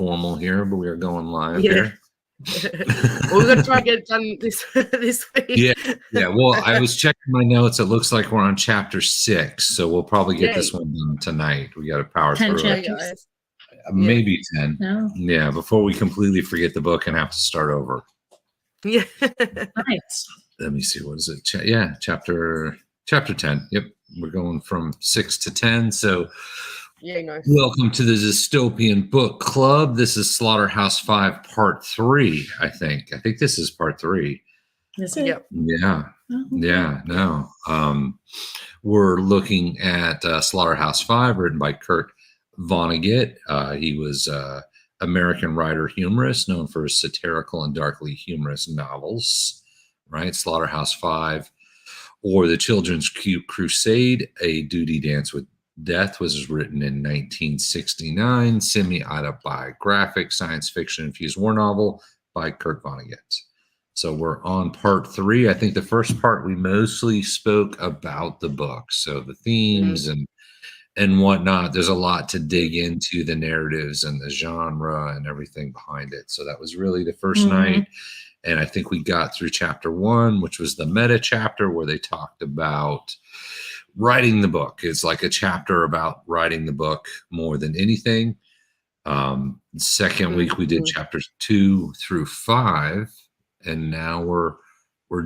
informal here, but we are going live Yeah. here. We're going to try and get it done this week. Yeah. Well, I was checking my notes. It looks like we're on chapter 6, so we'll probably get this one done tonight. We got to power 10 through it. chapters. Maybe 10. No. Yeah, before we completely forget the book and have to start over. Yeah. Nice. Let me see. What is it? Chapter 10. Yep. We're going from 6 to 10. So Nice. Welcome to the Dystopian Book Club. This is Slaughterhouse-Five Part 3, I think. I think this is Part 3. Is it? Yep. Yeah. Oh, okay. Yeah. No. We're looking at Slaughterhouse-Five, written by Kurt Vonnegut. He was American writer, humorist, known for his satirical and darkly humorous novels, right? Slaughterhouse-Five, or The Children's Crusade, A Duty Dance with Death was written in 1969, semi-autobiographic science fiction infused war novel by Kurt Vonnegut. So we're on Part 3. I think the first part we mostly spoke about the book, so the themes and whatnot. There's a lot to dig into, the narratives and the genre and everything behind it. So that was really the first night. And I think we got through chapter 1, which was the meta chapter where they talked about writing the book. It's like a chapter about writing the book more than anything. Second week we did chapters 2 through 5, and now we're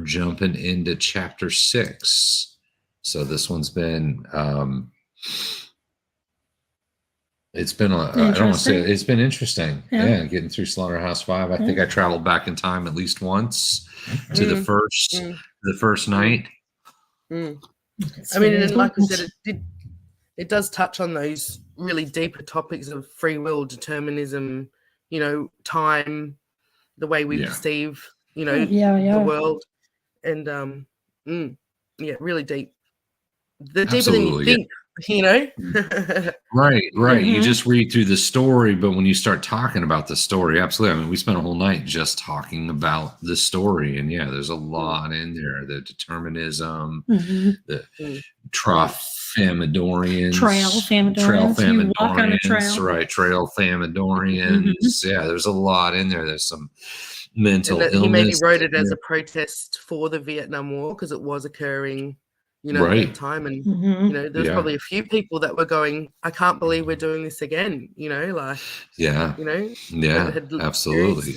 jumping into chapter 6. So this one's been it's been I don't want to say it's been interesting. Yeah, getting through Slaughterhouse-Five. I think I traveled back in time at least once to the first night. I mean, and like I said, it does touch on those really deeper topics of free will, determinism, time, the way we perceive, the world, and really deep. They're deeper than you think. Right. You just read through the story, but when you start talking about the story, absolutely. I mean, we spent a whole night just talking about the story, and there's a lot in there. The determinism, the trail famidorians, you walk on a trail. Right, trail famidorians. Yeah, there's a lot in there. There's some mental illness. He maybe wrote it as a protest for the Vietnam War because it was occurring at that time. And, there's probably a few people that were going, I can't believe we're doing this again, absolutely.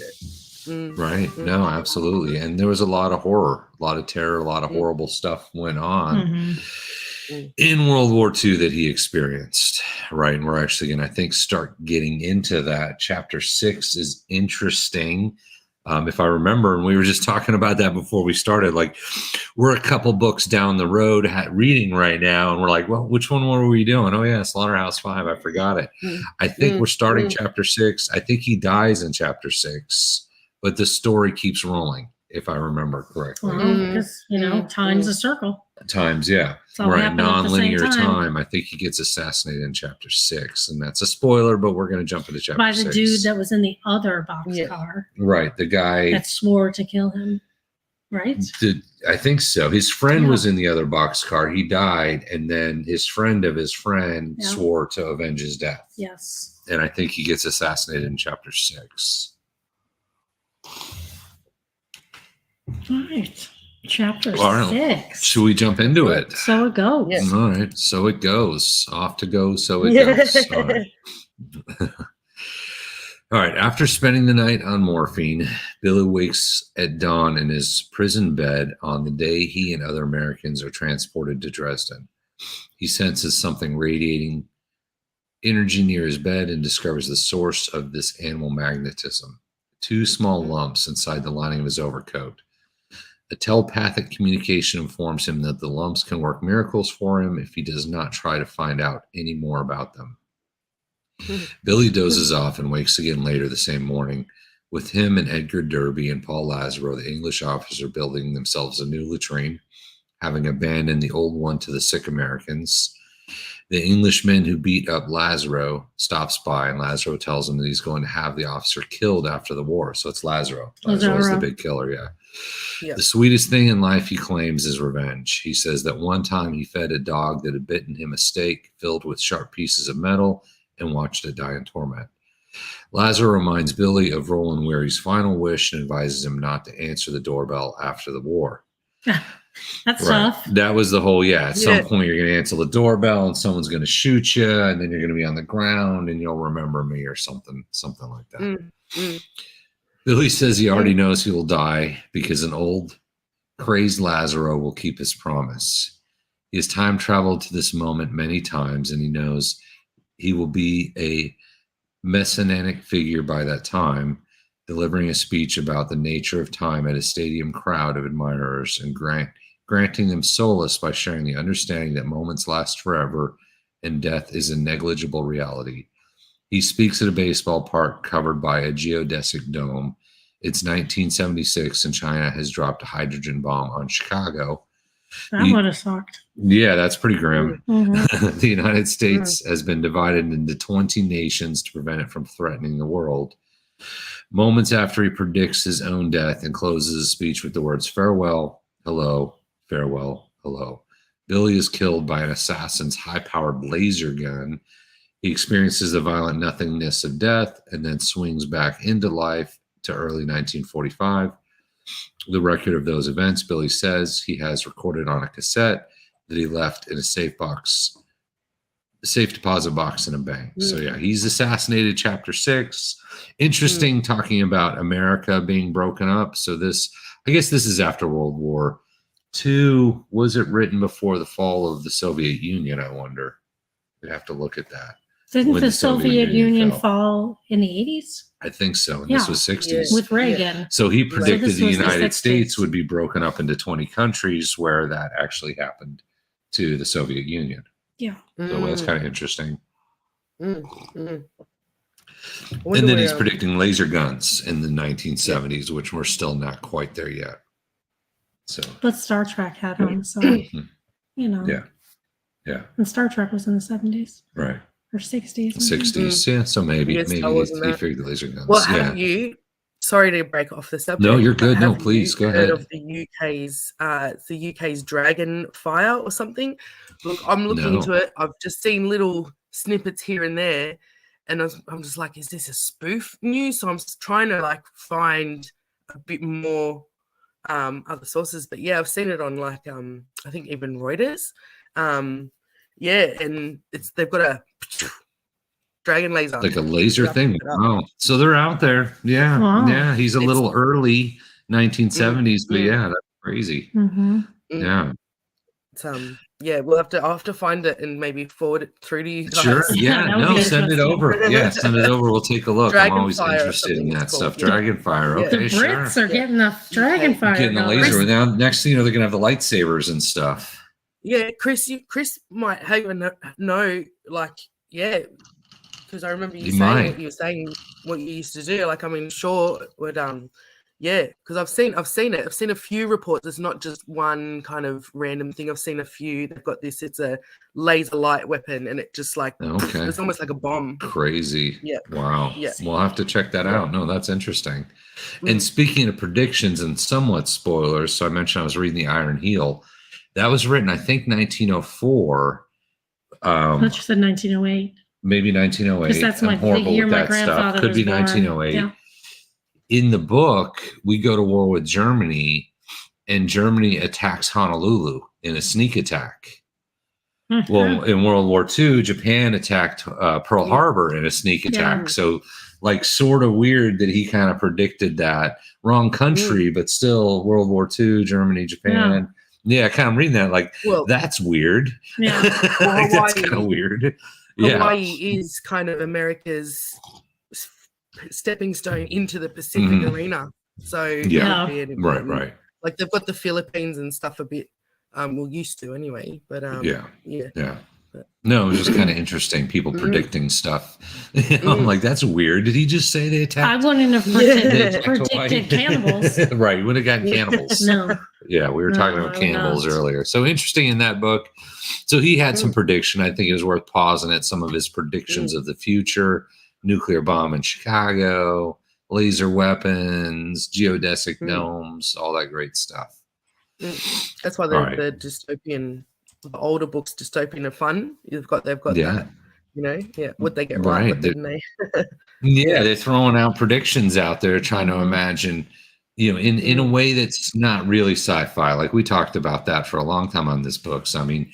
Right. No, absolutely. And there was a lot of horror, a lot of terror, a lot of horrible stuff went on in World War II that he experienced. Right. And we're actually going to, I think, start getting into that. Chapter 6 is interesting. If I remember, and we were just talking about that before we started, like we're a couple books down the road reading right now, and we're like, well, which one were we doing? Oh yeah, Slaughterhouse-Five. I forgot it. I think we're starting chapter 6. I think he dies in chapter 6, but the story keeps rolling, if I remember correctly. Because time's a circle. Times, right. Non-linear time. I think he gets assassinated in chapter 6, and that's a spoiler, but we're going to jump into chapter 6. By the dude that was in the other boxcar. Right, the guy that swore to kill him. Right? I think so. His friend was in the other boxcar. He died, and then his friend of his friend swore to avenge his death. Yes. And I think he gets assassinated in chapter 6. All right. Chapter 6. Should we jump into it? So it goes. Yes. All right. So it goes. Off to go. So it goes. All right. All right. After spending the night on morphine, Billy wakes at dawn in his prison bed on the day he and other Americans are transported to Dresden. He senses something radiating energy near his bed and discovers the source of this animal magnetism. 2 small lumps inside the lining of his overcoat. A telepathic communication informs him that the lumps can work miracles for him if he does not try to find out any more about them. Billy dozes off and wakes again later the same morning. With him and Edgar Derby and Paul Lazaro, the English officer, building themselves a new latrine, having abandoned the old one to the sick Americans. The Englishman who beat up Lazaro stops by, and Lazaro tells him that he's going to have the officer killed after the war. So it's Lazaro. Lazaro is the big killer, yeah. The sweetest thing in life, he claims, is revenge. He says that one time he fed a dog that had bitten him a steak filled with sharp pieces of metal and watched it die in torment. Lazaro reminds Billy of Roland Ware's final wish and advises him not to answer the doorbell after the war. That's tough. That was the whole, at some point you're going to answer the doorbell and someone's going to shoot you and then you're going to be on the ground and you'll remember me or something like that. Billy says he already knows he will die because an old, crazed Lazaro will keep his promise. He has time traveled to this moment many times and he knows he will be a messianic figure by that time, delivering a speech about the nature of time at a stadium crowd of admirers and granting them solace by sharing the understanding that moments last forever and death is a negligible reality. He speaks at a baseball park covered by a geodesic dome. It's 1976 and China has dropped a hydrogen bomb on Chicago. That would have sucked. Yeah, that's pretty grim. The United States has been divided into 20 nations to prevent it from threatening the world. Moments after he predicts his own death and closes his speech with the words, farewell, hello, farewell, hello. Billy is killed by an assassin's high-powered laser gun. He experiences the violent nothingness of death and then swings back into life to early 1945. The record of those events, Billy says, he has recorded on a cassette that he left in a safe deposit box in a bank. So he's assassinated. Chapter 6. Interesting, talking about America being broken up. So I guess this is after World War II. Was it written before the fall of the Soviet Union? I wonder. We'd have to look at that. Didn't the Soviet Union fall in the 80s? I think so. And this was 60s. With Reagan. So he predicted the United the States would be broken up into 20 countries where that actually happened to the Soviet Union. Yeah. So that's kind of interesting. And then he's predicting laser guns in the 1970s, which we're still not quite there yet. So, but Star Trek had them, so you know. Yeah. And Star Trek was in the 70s. Right. Or 60s. 60s, yeah. So maybe he figured the laser guns. Well, have you? Sorry to break off the subject. No, you're good. No, please go ahead. Of the UK's Dragon Fire or something. Look, I'm looking into it. I've just seen little snippets here and there, and I'm just like, is this a spoof news? So I'm just trying to find a bit more other sources. But yeah, I've seen it on I think even Reuters. And they've got a dragon laser, like a laser thing. Wow! So they're out there. Yeah, yeah. He's a little early 1970s, but yeah, that's crazy. Yeah. It's, I'll have to find it and maybe forward it through to you guys. Sure. Yeah. Send it over. Yeah, send it over. We'll take a look. I'm always interested in that stuff. Dragonfire. Okay, the Brits are getting the Dragonfire. Getting the laser. Now, next thing you know, they're gonna have the lightsabers and stuff. Yeah, Chris might know, because I remember you saying what you were saying, what you used to do. Sure would, because I've seen it. I've seen a few reports. It's not just one kind of random thing. I've seen a few. They've got this. It's a laser light weapon, and it just it's almost like a bomb. Crazy. Yeah. Wow. Yeah. We'll have to check that out. No, that's interesting. And speaking of predictions and somewhat spoilers, so I mentioned I was reading The Iron Heel. That was written, I think, 1904. I thought you said 1908. Maybe 1908. Because that's the year my grandfather Could be 1908. Yeah. In the book, we go to war with Germany, and Germany attacks Honolulu in a sneak attack. Well, in World War II, Japan attacked Pearl Harbor in a sneak attack. Yeah. So, sort of weird that he kind of predicted that. Wrong country, but still World War II, Germany, Japan. Yeah, kind of reading that that's weird. Yeah. That's kind of weird. Hawaii is kind of America's stepping stone into the Pacific arena. So right. They've got the Philippines and stuff a bit used to anyway. But no, it was just kind of interesting. People predicting stuff. I'm like, that's weird. Did he just say they attacked? I wouldn't have predicted cannibals. Right, we would have gotten cannibals. No. Yeah, we were talking about cannibals earlier. So interesting in that book. So he had some prediction. I think it was worth pausing at some of his predictions of the future. Nuclear bomb in Chicago, laser weapons, geodesic domes, all that great stuff. That's why the dystopian, the older books, Dystopian are fun. They've got that You know, would they get Right. what didn't they? They're throwing out predictions out there, trying to imagine, in a way that's not really sci-fi. Like we talked about that for a long time on this book. So I mean,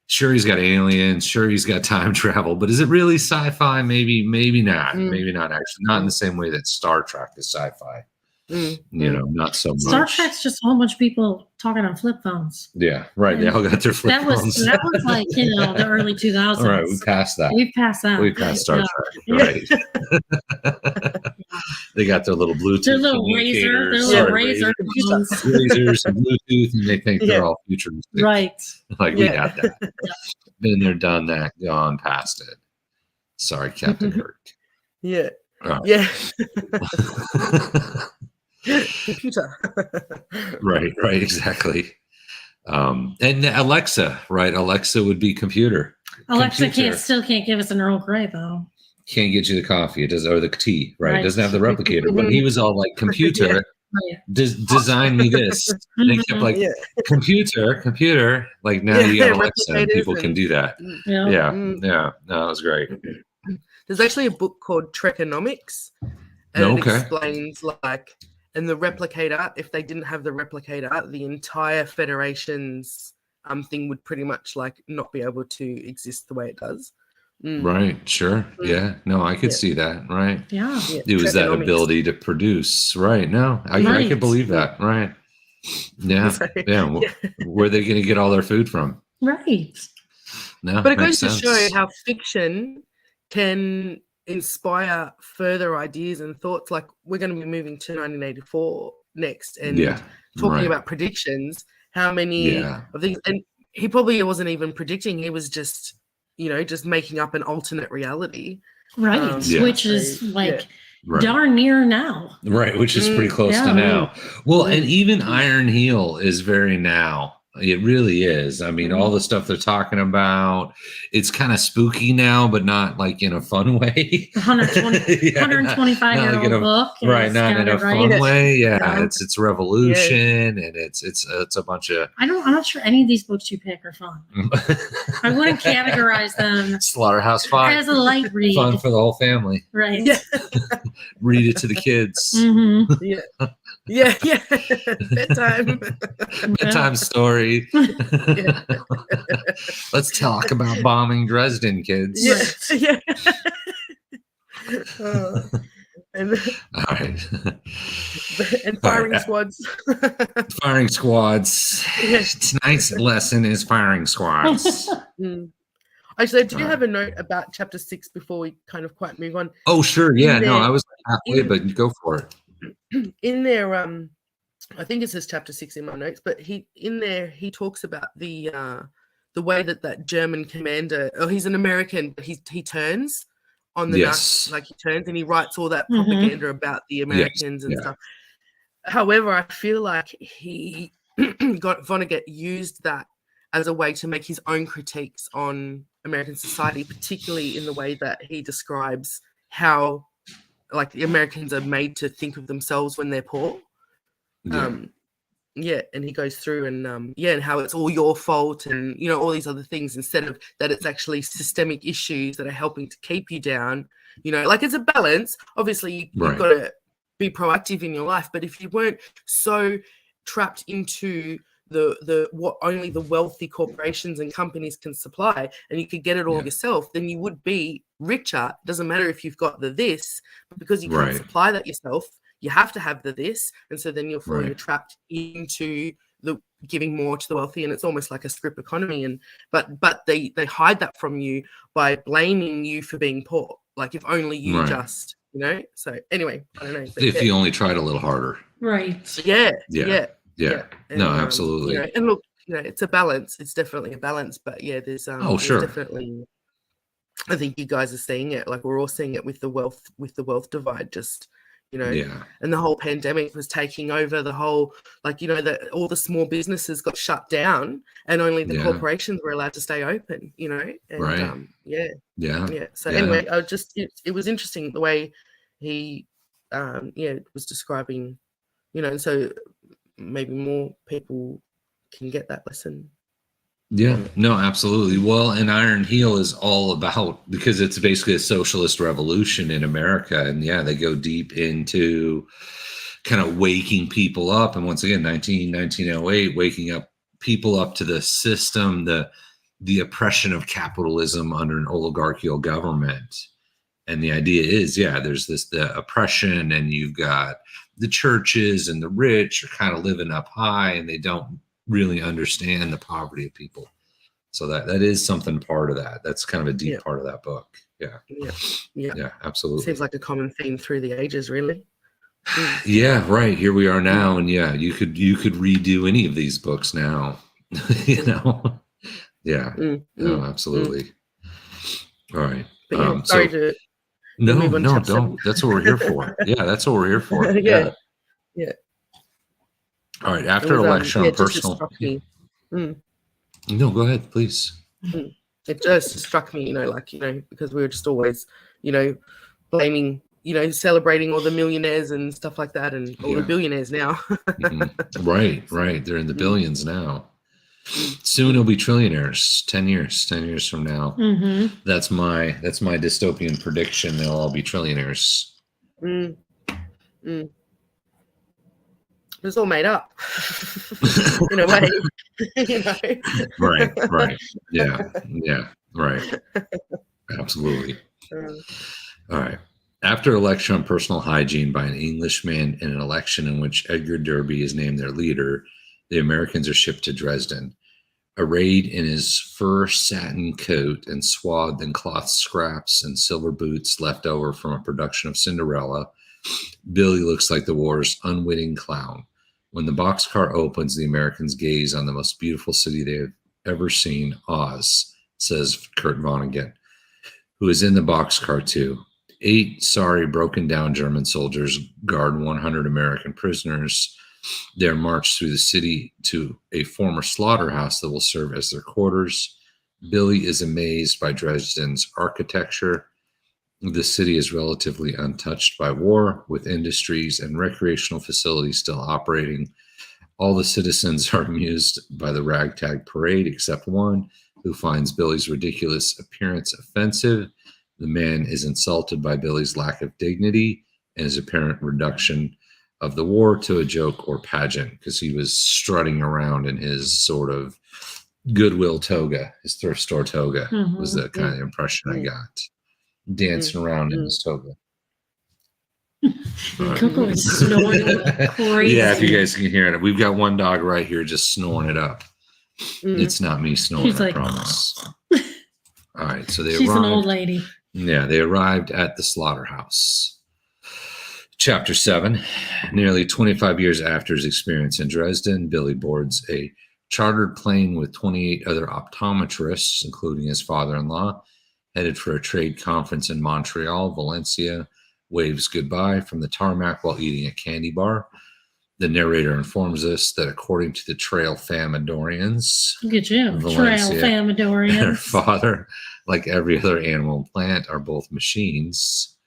sure, he's got aliens, sure, he's got time travel, but is it really sci-fi? Maybe not. Maybe not actually. Not in the same way that Star Trek is sci-fi. Not so much. Star Trek's just a whole bunch of people talking on flip phones. Yeah, right. They all got their flip phones. That was like, the early 2000s. All right, we passed that. We passed that. We passed Star Trek. Right. They got their little Bluetooth. Their little razor phones. Razors and Bluetooth, and they think they're all futuristic. Right. Like, we got that. Been there, done that, gone past it. Sorry, Captain Kirk. Yeah. Right. Yeah. Computer. right, exactly. And Alexa, right? Alexa would be computer. Alexa still can't give us an Earl Grey though. Can't get you the coffee. It does, or the tea, right? It doesn't have the replicator. But he was all like, computer, design me this. And they kept like, computer. Like now you got Alexa, and people can do that. Yeah. No, it was great. There's actually a book called Trekonomics, and it explains and the replicator, if they didn't have the replicator, the entire Federation's thing would pretty much not be able to exist the way it does. Right, sure. Yeah, no, I could see that. Right. Yeah. It was that ability to produce. Right. No, I could believe that. Right. Yeah. Yeah. Where are they going to get all their food from? Right. No, but it goes to show how fiction can inspire further ideas and thoughts. Like, we're going to be moving to 1984 next, and talking about predictions. How many of these? And he probably wasn't even predicting. He was just, just making up an alternate reality. Right. Which is darn near now. Right. Which is pretty close to now. Well, and even Iron Heel is very now. It really is. I mean, all the stuff they're talking about, it's kind of spooky now, but not like in a fun way. 125-year-old book. Right, not in a fun way. Yeah, it's revolution, and it's a bunch of... I'm not sure any of these books you pick are fun. I wouldn't categorize them Slaughterhouse-Five as a light read. Fun for the whole family. Right. Read it to the kids. Yeah. Bedtime story. Let's talk about bombing Dresden, kids. Yeah. And, all right. And firing squads. Firing squads. Tonight's lesson is firing squads. Actually, did you have a note about chapter 6 before we kind of quite move on? Oh, sure. Yeah, no, I was halfway, but go for it. In there, I think it says chapter 6 in my notes, but he talks about the way that German commander, he's an American, but he turns on the Nazis, he turns and he writes all that propaganda about the Americans and stuff. However, I feel like Vonnegut used that as a way to make his own critiques on American society, particularly in the way that he describes how the Americans are made to think of themselves when they're poor. And he goes through and and how it's all your fault and all these other things, instead of that it's actually systemic issues that are helping to keep you down. It's a balance. Obviously, you've got to be proactive in your life, but if you weren't so trapped into the what only the wealthy corporations and companies can supply, and you could get it all yourself, then you would be richer. Doesn't matter if you've got this, but because you can't supply that yourself, you have to have this, and so then you're trapped into the giving more to the wealthy, and it's almost like a script economy. And but they hide that from you by blaming you for being poor. Like, if only you just So anyway, I don't know. If you only tried a little harder. Right. Yeah. And, no, absolutely. And look, it's a balance. It's definitely a balance. But there's there's definitely. I think you guys are seeing it. Like, we're all seeing it with the wealth divide. Just and the whole pandemic was taking over the whole, that all the small businesses got shut down and only the corporations were allowed to stay open. And So anyway, it was interesting the way he was describing, and so maybe more people can get that lesson. Yeah, no, absolutely. Well, and Iron Heel is all about, because it's basically a socialist revolution in America. And yeah, they go deep into kind of waking people up. And once again, 1908, waking up people up to the system, the oppression of capitalism under an oligarchical government. And the idea is, yeah, there's the oppression, and you've got the churches and the rich are kind of living up high, and they don't really understand the poverty of people. So that is something part of that. That's kind of a deep part of that book. Yeah, absolutely. Seems like a common theme through the ages, really. Yeah, right. Here we are now, and yeah, you could redo any of these books now. You know. Yeah. No, absolutely. All right. But sorry to. No, don't. That's what we're here for. Yeah, that's what we're here for. Yeah. All right. After a lecture on personal. No, go ahead, please. It just struck me, because we were just always, blaming, celebrating all the millionaires and stuff like that, and all the billionaires now. Right. They're in the billions now. Soon it'll be trillionaires. 10 years from now. That's my dystopian prediction. They'll all be trillionaires. It's all made up in a way. Right. Yeah. Right. Absolutely. All right. After a lecture on personal hygiene by an Englishman in an election in which Edgar Derby is named their leader, the Americans are shipped to Dresden. Arrayed in his fur satin coat and swathed in cloth scraps and silver boots left over from a production of Cinderella, Billy looks like the war's unwitting clown. When the boxcar opens, the Americans gaze on the most beautiful city they have ever seen, Oz, says Kurt Vonnegut, who is in the boxcar too. 8 sorry, broken down German soldiers guard 100 American prisoners. They're marched through the city to a former slaughterhouse that will serve as their quarters. Billy is amazed by Dresden's architecture. The city is relatively untouched by war, with industries and recreational facilities still operating. All the citizens are amused by the ragtag parade, except one, who finds Billy's ridiculous appearance offensive. The man is insulted by Billy's lack of dignity and his apparent reduction of the war to a joke or pageant, because he was strutting around in his sort of Goodwill toga, his thrift store toga, was the kind of impression I got. Dancing around in his toga. Coco is snoring crazy. Yeah, if you guys can hear it. We've got one dog right here just snoring it up. It's not me snoring, I promise. All right, so she's arrived, an old lady. Yeah, they arrived at the slaughterhouse. Chapter 7. Nearly 25 years after his experience in Dresden, Billy boards a chartered plane with 28 other optometrists, including his father-in-law, headed for a trade conference in Montreal. Valencia waves goodbye from the tarmac while eating a candy bar. The narrator informs us that according to the Trail Famidorians, look at you, Valencia, Trail Famidorians, and her father, like every other animal and plant, are both machines.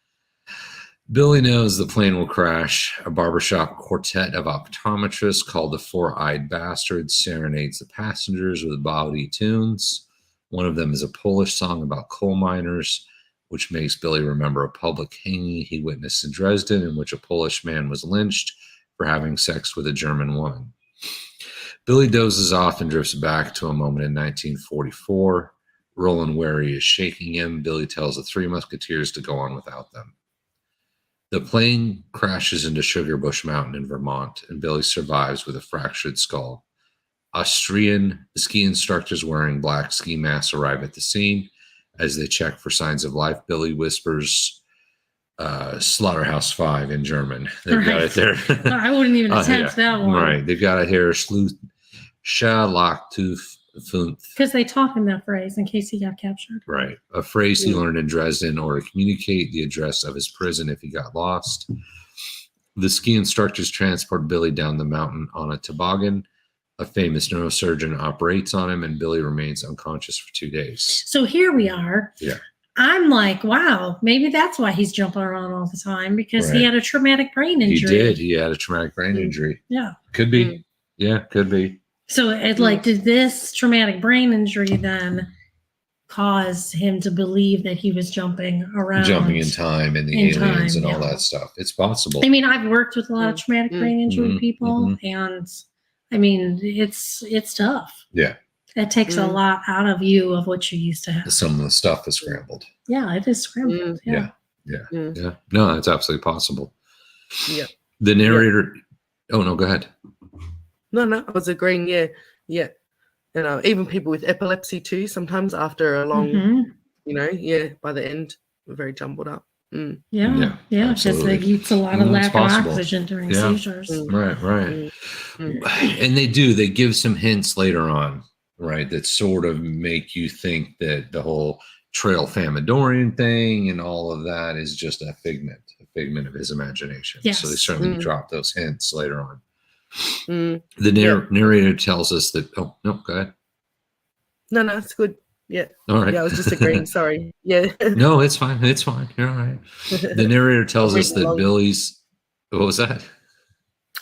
Billy knows the plane will crash. A barbershop quartet of optometrists called the Four-Eyed Bastards serenades the passengers with bawdy tunes. One of them is a Polish song about coal miners, which makes Billy remember a public hanging he witnessed in Dresden, in which a Polish man was lynched for having sex with a German woman. Billy dozes off and drifts back to a moment in 1944. Roland Wary is shaking him. Billy tells the Three Musketeers to go on without them. The plane crashes into Sugar Bush Mountain in Vermont, and Billy survives with a fractured skull. Austrian ski instructors wearing black ski masks arrive at the scene. As they check for signs of life, Billy whispers Slaughterhouse-Five in German. They've got it there. I wouldn't even attempt that one. Right. They've got it here. Because they talk in that phrase in case he got captured. Right. A phrase he learned in Dresden in order to communicate the address of his prison if he got lost. The ski instructors transport Billy down the mountain on a toboggan. A famous neurosurgeon operates on him, and Billy remains unconscious for 2 days. So here we are. Yeah. I'm like, wow, maybe that's why he's jumping around all the time, because he had a traumatic brain injury. He did. He had a traumatic brain injury. Yeah. Could be. Yeah, could be. So it did this traumatic brain injury then cause him to believe that he was jumping in time and the aliens and all that stuff? It's possible. I mean, I've worked with a lot of traumatic brain injury people, and I mean, it's tough. Yeah. It takes a lot out of you of what you used to have. Some of the stuff is scrambled. Yeah, it is scrambled. Yeah. No, it's absolutely possible. Yeah. The narrator. Oh no, go ahead. No, I was agreeing. Yeah. Even people with epilepsy too. Sometimes after a long, by the end, we're very jumbled up. Yeah, because it eats a lot of lack of oxygen during seizures. Right. And they give some hints later on, right, that sort of make you think that the whole Trail Famidorian thing and all of that is just a figment of his imagination. Yes. So they certainly drop those hints later on. The narrator tells us that. Oh no, go ahead. No, it's good. Yeah. All right. Yeah, I was just agreeing. Sorry. Yeah. No, it's fine. You're all right. The narrator tells us that Billy's. What was that?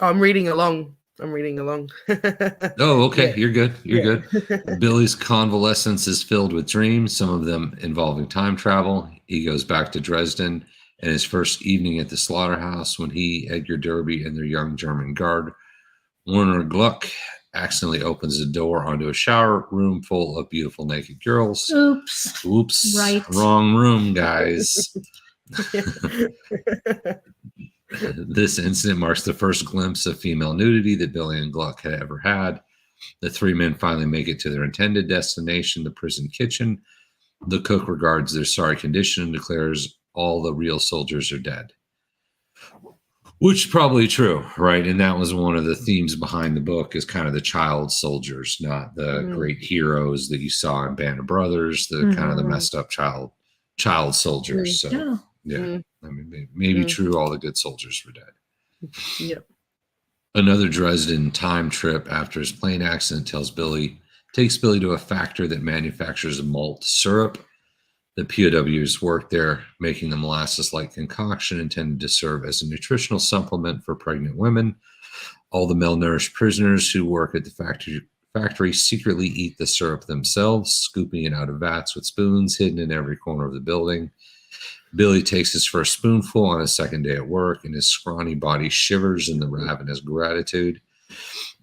Oh, I'm reading along. Oh, okay. You're good. Good. Billy's convalescence is filled with dreams, some of them involving time travel. He goes back to Dresden and his first evening at the slaughterhouse when he, Edgar Derby, and their young German guard, Werner Gluck, accidentally opens the door onto a shower room full of beautiful naked girls. Oops. Right. Wrong room, guys. This incident marks the first glimpse of female nudity that Billy and Gluck had ever had. The three men finally make it to their intended destination, the prison kitchen. The cook regards their sorry condition and declares all the real soldiers are dead. Which is probably true, right? And that was one of the themes behind the book, is kind of the child soldiers, not the great heroes that you saw in Band of Brothers, the kind of the messed up child soldiers. So I mean, maybe true, all the good soldiers were dead. Yep. Another Dresden time trip after his plane accident takes Billy to a factory that manufactures malt syrup. The POWs work there, making the molasses-like concoction intended to serve as a nutritional supplement for pregnant women. All the malnourished prisoners who work at the factory secretly eat the syrup themselves, scooping it out of vats with spoons hidden in every corner of the building. Billy takes his first spoonful on his second day at work, and his scrawny body shivers in the ravenous gratitude.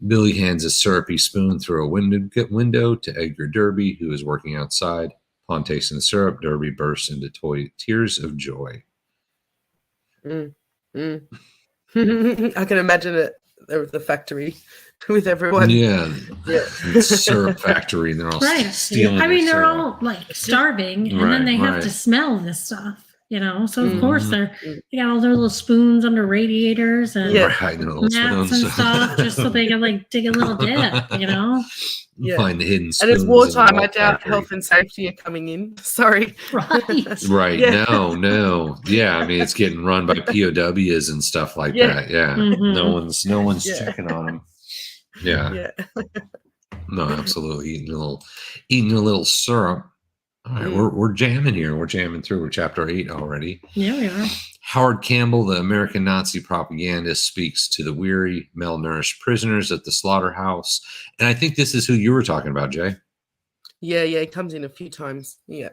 Billy hands a syrupy spoon through a window to Edgar Derby, who is working outside. Upon tasting the syrup, Derby bursts into tears of joy. I can imagine it there with the factory with everyone. Yeah. Syrup factory, and they're all stealing. I mean, they're syrup. all like starving, and then they have to smell this stuff. So of course they got all their little spoons under radiators and mats and stuff, just so they can dig a little dip. Find the hidden spoons. And it's wartime. I doubt health and safety are coming in. Sorry. Right. No. Yeah. I mean, it's getting run by POWs and stuff like that. Yeah. No one's checking on them. Yeah. No, absolutely. Eating a little syrup. All right, we're jamming here. We're jamming through. We're chapter 8 already. Yeah, we are. Howard Campbell, the American Nazi propagandist, speaks to the weary, malnourished prisoners at the slaughterhouse. And I think this is who you were talking about, Jay. Yeah, he comes in a few times. Yeah.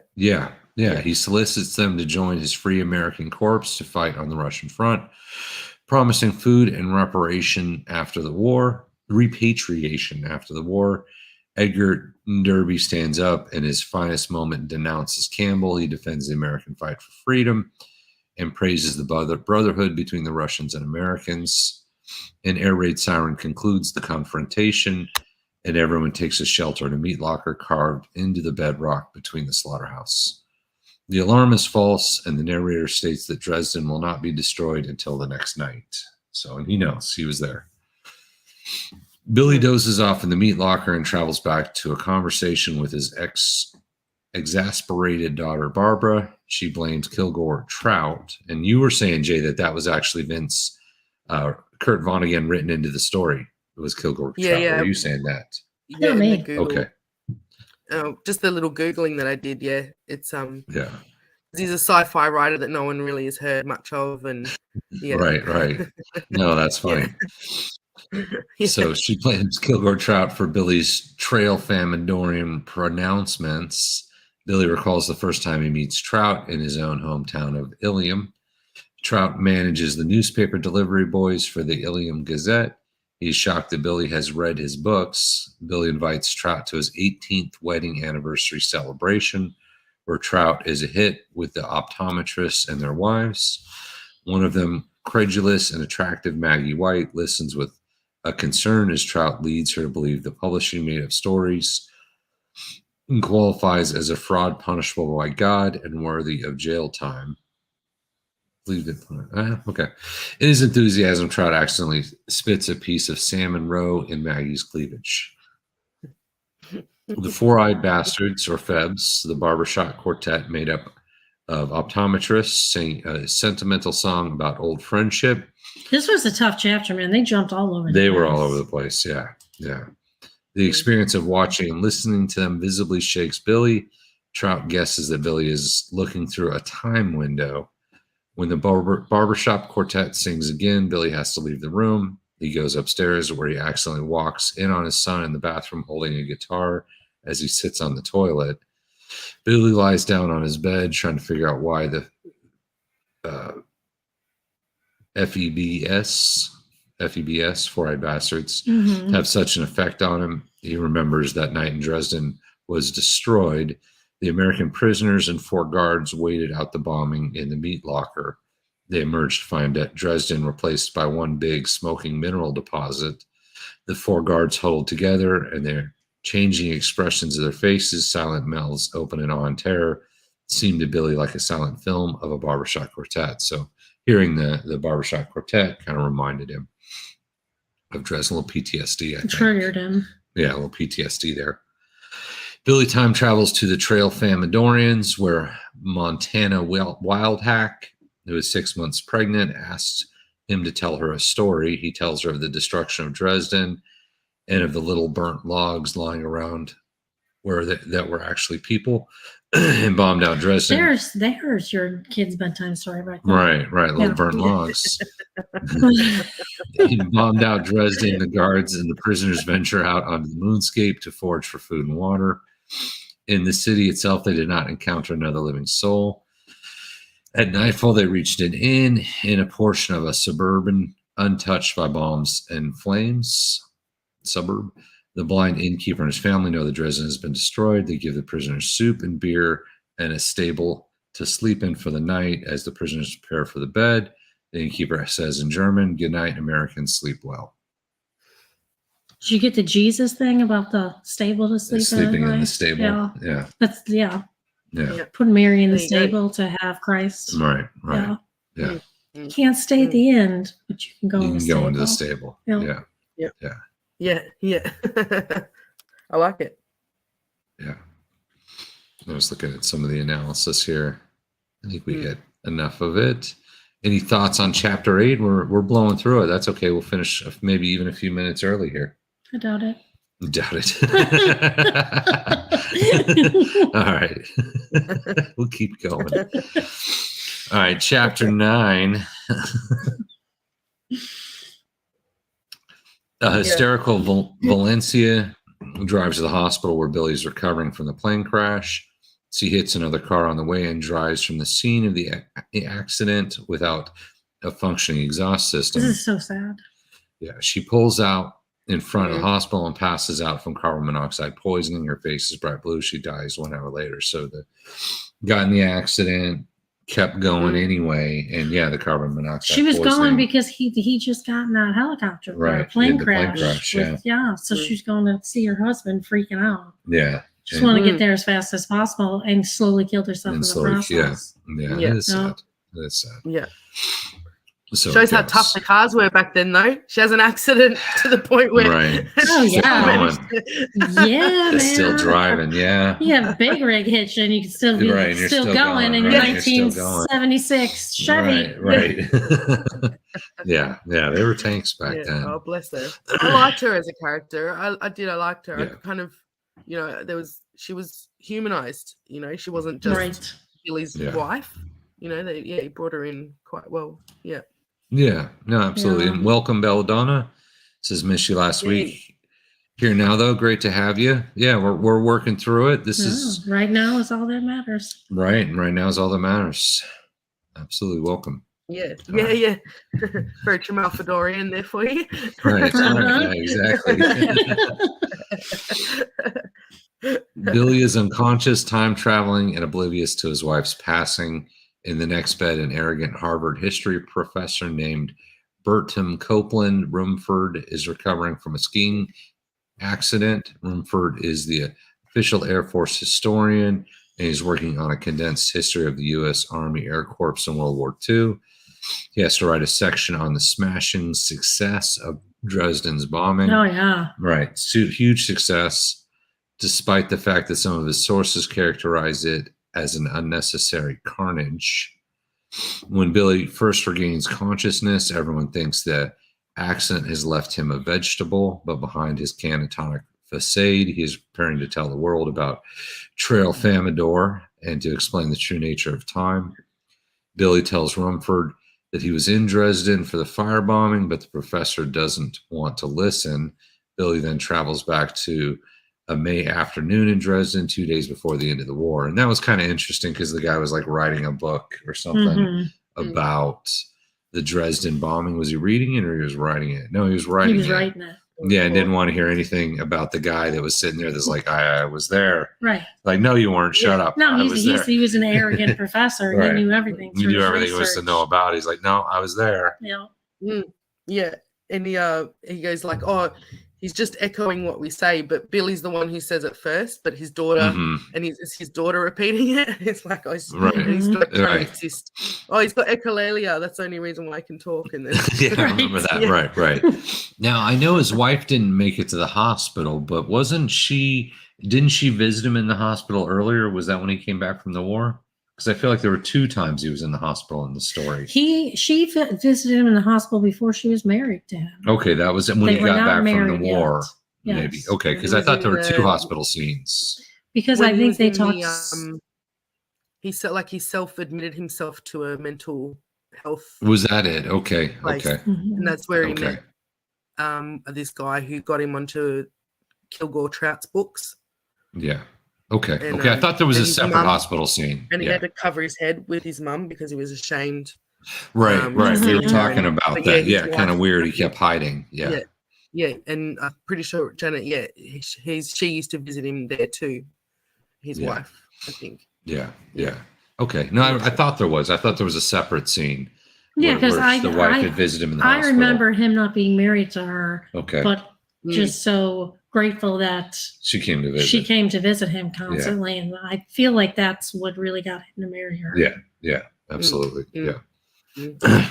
He solicits them to join his Free American Corps to fight on the Russian front, promising food and repatriation after the war. Edgar Derby stands up in his finest moment, denounces Campbell. He defends the American fight for freedom and praises the brotherhood between the Russians and Americans. An air raid siren concludes the confrontation, and everyone takes a shelter in a meat locker carved into the bedrock between the slaughterhouse. The alarm is false, and the narrator states that Dresden will not be destroyed until the next night. So, and he knows, he was there. Billy dozes off in the meat locker and travels back to a conversation with his exasperated daughter, Barbara. She blames Kilgore Trout. And you were saying, Jay, that was actually Kurt Vonnegut written into the story. It was Kilgore Trout. Were you saying that? Yeah, okay. Just the little Googling that I did, it's he's a sci-fi writer that no one really has heard much of, and Right. No, that's funny. So she blames Kilgore Trout for Billy's trail Famidorian pronouncements. Billy recalls the first time he meets Trout in his own hometown of Ilium. Trout manages the newspaper delivery boys for the Ilium Gazette. He's shocked that Billy has read his books. Billy invites Trout to his 18th wedding anniversary celebration, where Trout is a hit with the optometrists and their wives. One of them, credulous and attractive Maggie White, listens with a concern as Trout leads her to believe the publishing made-up stories and qualifies as a fraud punishable by God and worthy of jail time. Okay. In his enthusiasm, Trout accidentally spits a piece of salmon roe in Maggie's cleavage. The Four-Eyed Bastards, or Febs, the barbershop quartet made up of optometrists, sing a sentimental song about old friendship. This was a tough chapter, man. They jumped all over. They were all over the place. Yeah. The experience of watching and listening to them visibly shakes Billy. Trout guesses that Billy is looking through a time window. When the barbershop quartet sings again, Billy has to leave the room. He goes upstairs, where he accidentally walks in on his son in the bathroom holding a guitar as he sits on the toilet. Billy lies down on his bed trying to figure out why the FEBS, Four-Eyed Bastards, have such an effect on him. He remembers that night in Dresden was destroyed. The American prisoners and 4 guards waited out the bombing in the meat locker. They emerged to find that Dresden replaced by one big smoking mineral deposit. The 4 guards huddled together, and their changing expressions of their faces, silent mouths open in awe and terror, seemed to Billy like a silent film of a barbershop quartet. So hearing the barbershop quartet kind of reminded him of Dresden. A little PTSD, I think. Triggered him. Yeah, a little PTSD there. Billy time travels to the Trail Famidorians, where Montana Wildhack, who is 6 months pregnant, asked him to tell her a story. He tells her of the destruction of Dresden and of the little burnt logs lying around where that were actually people and bombed out Dresden. There's your kid's bedtime story right there. Right. Little burnt logs. He bombed out Dresden. The guards and the prisoners venture out onto the moonscape to forage for food and water. In the city itself, they did not encounter another living soul. At nightfall, they reached an inn in a portion of a suburban untouched by bombs and flames. Suburb. The blind innkeeper and his family know that Dresden has been destroyed. They give the prisoners soup and beer and a stable to sleep in for the night as the prisoners prepare for the bed. The innkeeper says in German, "Good night, Americans, sleep well." Did you get the Jesus thing about the stable to sleep in? Sleeping in the stable. Yeah. Put Mary in the stable to have Christ. Right. Yeah. You can't stay at the end, but you can go into the stable. Yeah. I like it. Yeah. I was looking at some of the analysis here. I think we hit enough of it. Any thoughts on chapter 8? We're blowing through it. That's okay. We'll finish maybe even a few minutes early here. I doubt it. All right. We'll keep going. All right. Chapter 9. Hysterical Valencia drives to the hospital where Billy's recovering from the plane crash. She hits another car on the way and drives from the scene of the accident without a functioning exhaust system. This is so sad. Yeah, she pulls out in front of the hospital and passes out from carbon monoxide poisoning. Her face is bright blue. She dies 1 hour later. So the guy in the accident kept going anyway, and the carbon monoxide. She was going because he just got in that helicopter, right? Plane crash. So she's going to see her husband freaking out. Yeah, just want to get there as fast as possible and slowly killed herself in the process. That's sad. That's sad. Yeah. So shows how tough the cars were back then, though. She has an accident to the point where man. Still driving, Yeah, big rig hitch, and you can still be still going in your 1976 Chevy. Right. yeah, they were tanks back then. Oh, bless her. I liked her as a character. I liked her. I kind of, she was humanized. She wasn't just Billy's wife. He brought her in quite well. Yeah. Yeah, no, absolutely. And welcome, Belladonna. Says, miss you last week. Here now, though. Great to have you. Yeah, we're working through it. This is right now is all that matters. Right. And right now is all that matters. Absolutely welcome. Yeah. Very Malfadorian there for you. Right. Yeah, exactly. Billy is unconscious, time traveling, and oblivious to his wife's passing. In the next bed, an arrogant Harvard history professor named Bertram Copeland Rumford is recovering from a skiing accident. Rumford is the official Air Force historian, and he's working on a condensed history of the U.S. Army Air Corps in World War II. He has to write a section on the smashing success of Dresden's bombing. Oh, yeah. Right. Huge success, despite the fact that some of his sources characterize it as an unnecessary carnage. When Billy first regains consciousness, everyone thinks the accident has left him a vegetable, but behind his catatonic facade, he is preparing to tell the world about Trail Famador and to explain the true nature of time. Billy tells Rumford that he was in Dresden for the firebombing, but the professor doesn't want to listen. Billy then travels back to a May afternoon in Dresden 2 days before the end of the war. And that was kind of interesting because the guy was like writing a book or something about the Dresden bombing. Was he reading it or he was writing it? No, he was writing it. Yeah, and didn't want to hear anything about the guy that was sitting there that's like, I was there. Right. Like, no, you weren't. Shut up. No, he was an arrogant professor. Right. He knew everything. He knew everything there was to know about. He's like, no, I was there. Yeah. Yeah. And he goes like, oh, he's just echoing what we say, but Billy's the one who says it first, but his daughter, and it's his daughter repeating it. It's like, oh, he's like trying to insist. Oh, he's got echolalia. That's the only reason why I can talk. And then I remember that. Yeah. Right. Now, I know his wife didn't make it to the hospital, but didn't she visit him in the hospital earlier? Was that when he came back from the war? Because I feel like there were 2 times he was in the hospital in the story. She visited him in the hospital before she was married to him. Okay, that was when he got back from the war. Yes. Maybe. Okay, because I thought there were 2 hospital scenes. Because I think they talked. He said like he self-admitted himself to a mental health. Was that it? Okay. Place. Okay. And that's where he met this guy who got him onto Kilgore Trout's books. Yeah. Okay. And, I thought there was a separate hospital scene. And he had to cover his head with his mum because he was ashamed. Right. We were talking about that. Yeah, kind of weird. He kept hiding. Yeah. And I'm pretty sure Janet, she used to visit him there too. His wife, I think. Yeah. Okay. No, I thought there was. I thought there was a separate scene. Yeah, because the wife had visited him in the hospital. I remember him not being married to her. Okay. But just so grateful that she came to visit. She came to visit him constantly, and I feel like that's what really got him to marry her. Yeah, absolutely. Yeah.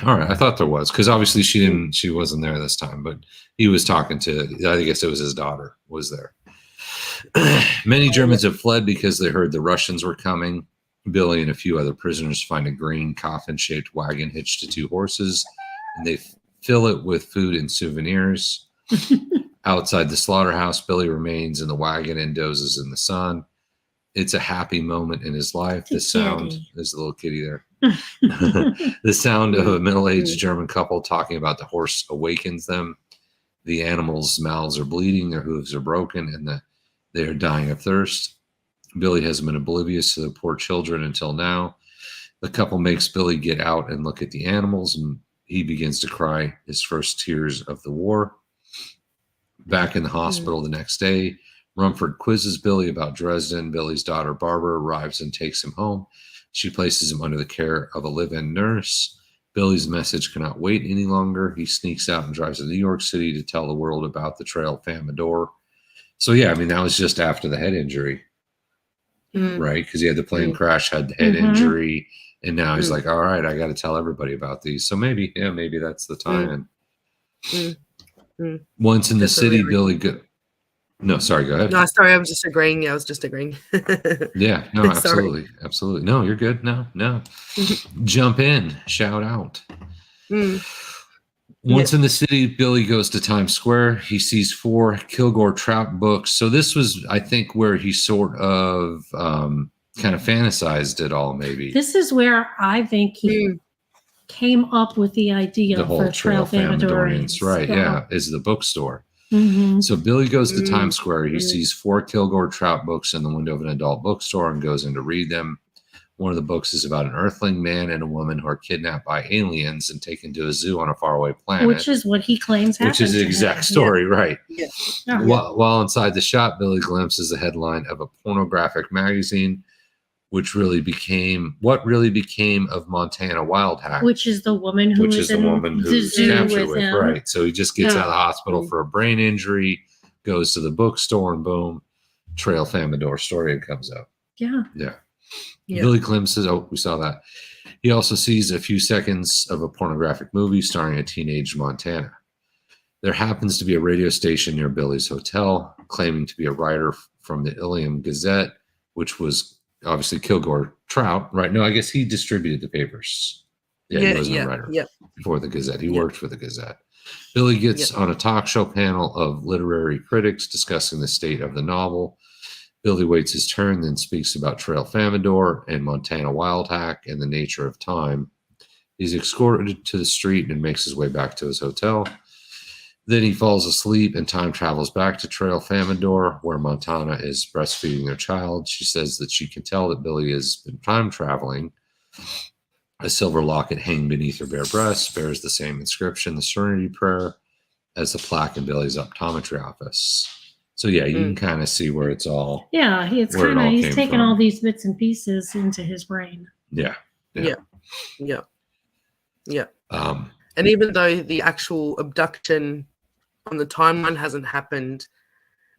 All right, I thought there was because obviously she wasn't there this time, but he was talking to. I guess it was his daughter was there. Many Germans have fled because they heard the Russians were coming. Billy and a few other prisoners find a green coffin-shaped wagon hitched to 2 horses, and they fill it with food and souvenirs. Outside the slaughterhouse, Billy remains in the wagon and dozes in the sun. It's a happy moment in his life. The sound, there's a little kitty there. The sound of a middle-aged German couple talking about the horse awakens them. The animals' mouths are bleeding, their hooves are broken, and they are dying of thirst. Billy has been oblivious to the poor children until now. The couple makes Billy get out and look at the animals, and he begins to cry his first tears of the war. Back in the hospital the next day, Rumford quizzes Billy about Dresden. Billy's daughter, Barbara, arrives and takes him home. She places him under the care of a live-in nurse. Billy's message cannot wait any longer. He sneaks out and drives to New York City to tell the world about the Trail Famador. So, yeah, I mean, that was just after the head injury, right? Because he had the plane crash, had the head injury, and now he's like, all right, I got to tell everybody about these. So maybe that's the time. Once in the city, Billy No, sorry, go ahead. No, sorry, I was just agreeing. Yeah, I was just agreeing. Yeah, no, absolutely. Absolutely. No, you're good. No. Jump in, shout out. Once in the city, Billy goes to Times Square. He sees 4 Kilgore Trout books. So this was, I think, where he sort of kind of fantasized it all, maybe. This is where I think he came up with the idea for Trail Famidorians. Right, yeah, is the bookstore. Mm-hmm. So Billy goes to Times Square. He sees 4 Kilgore Trout books in the window of an adult bookstore and goes in to read them. One of the books is about an earthling man and a woman who are kidnapped by aliens and taken to a zoo on a faraway planet. Which is what he claims happened. Which is the exact story, right? Yeah. While inside the shop, Billy glimpses the headline of a pornographic magazine, what really became of Montana Wild Hack. Which is the woman who was in the zoo captured with him. Right. So he just gets out of the hospital for a brain injury, goes to the bookstore, and boom, Trail Famidor story comes up. Yeah. Billy glimpses, we saw that. He also sees a few seconds of a pornographic movie starring a teenage Montana. There happens to be a radio station near Billy's hotel claiming to be a writer from the Ilium Gazette, which was obviously Kilgore Trout, right? No, I guess he distributed the papers. He wasn't a writer for the Gazette. He worked for the Gazette. Billy gets on a talk show panel of literary critics discussing the state of the novel. Billy waits his turn, then speaks about Trail Famidor and Montana Wild Hack and the nature of time. He's escorted to the street and makes his way back to his hotel. Then he falls asleep and time travels back to Trail Famidor, where Montana is breastfeeding their child. She says that she can tell that Billy has been time traveling. A silver locket hanging beneath her bare breast bears the same inscription, the Serenity Prayer, as the plaque in Billy's optometry office. So you can kind of see where it's all. Yeah, he's taken all these bits and pieces into his brain. Yeah. And even though the actual abduction on the timeline hasn't happened,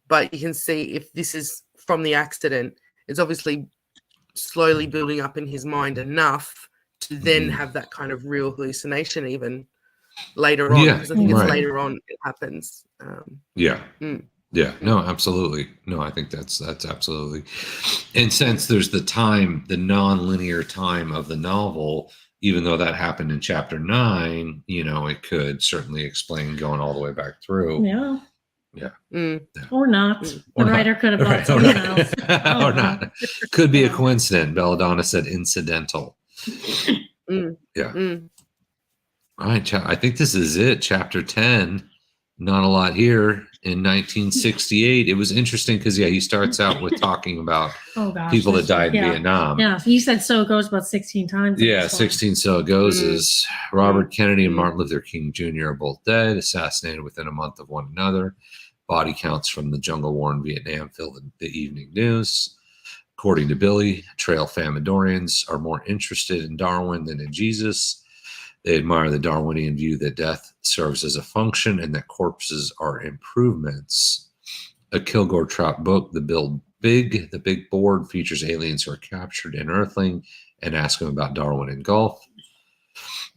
but you can see if this is from the accident, it's obviously slowly building up in his mind enough to then have that kind of real hallucination even later on. Because I think it's later on it happens. Yeah, no, absolutely. No, I think that's absolutely. And since there's the time, the non-linear time of the novel, even though that happened in chapter 9, it could certainly explain going all the way back through. Yeah. Or not. The writer could have bought something else. Or not. Could be a coincidence. Belladonna said incidental. Yeah. All right, I think this is it. Chapter 10. Not a lot here. In 1968, it was interesting because he starts out with talking about people that died in Vietnam. Yeah, he said so it goes about 16 times. 16 so it goes is Robert Kennedy and Martin Luther King Jr. are both dead, assassinated within a month of one another. Body counts from the jungle war in Vietnam fill the evening news. According to Billy, Trail Famidorians are more interested in Darwin than in Jesus. They admire the Darwinian view that death serves as a function and that corpses are improvements. A Kilgore Trout book, The Big Board, features aliens who are captured in Earthling and ask him about Darwin and golf.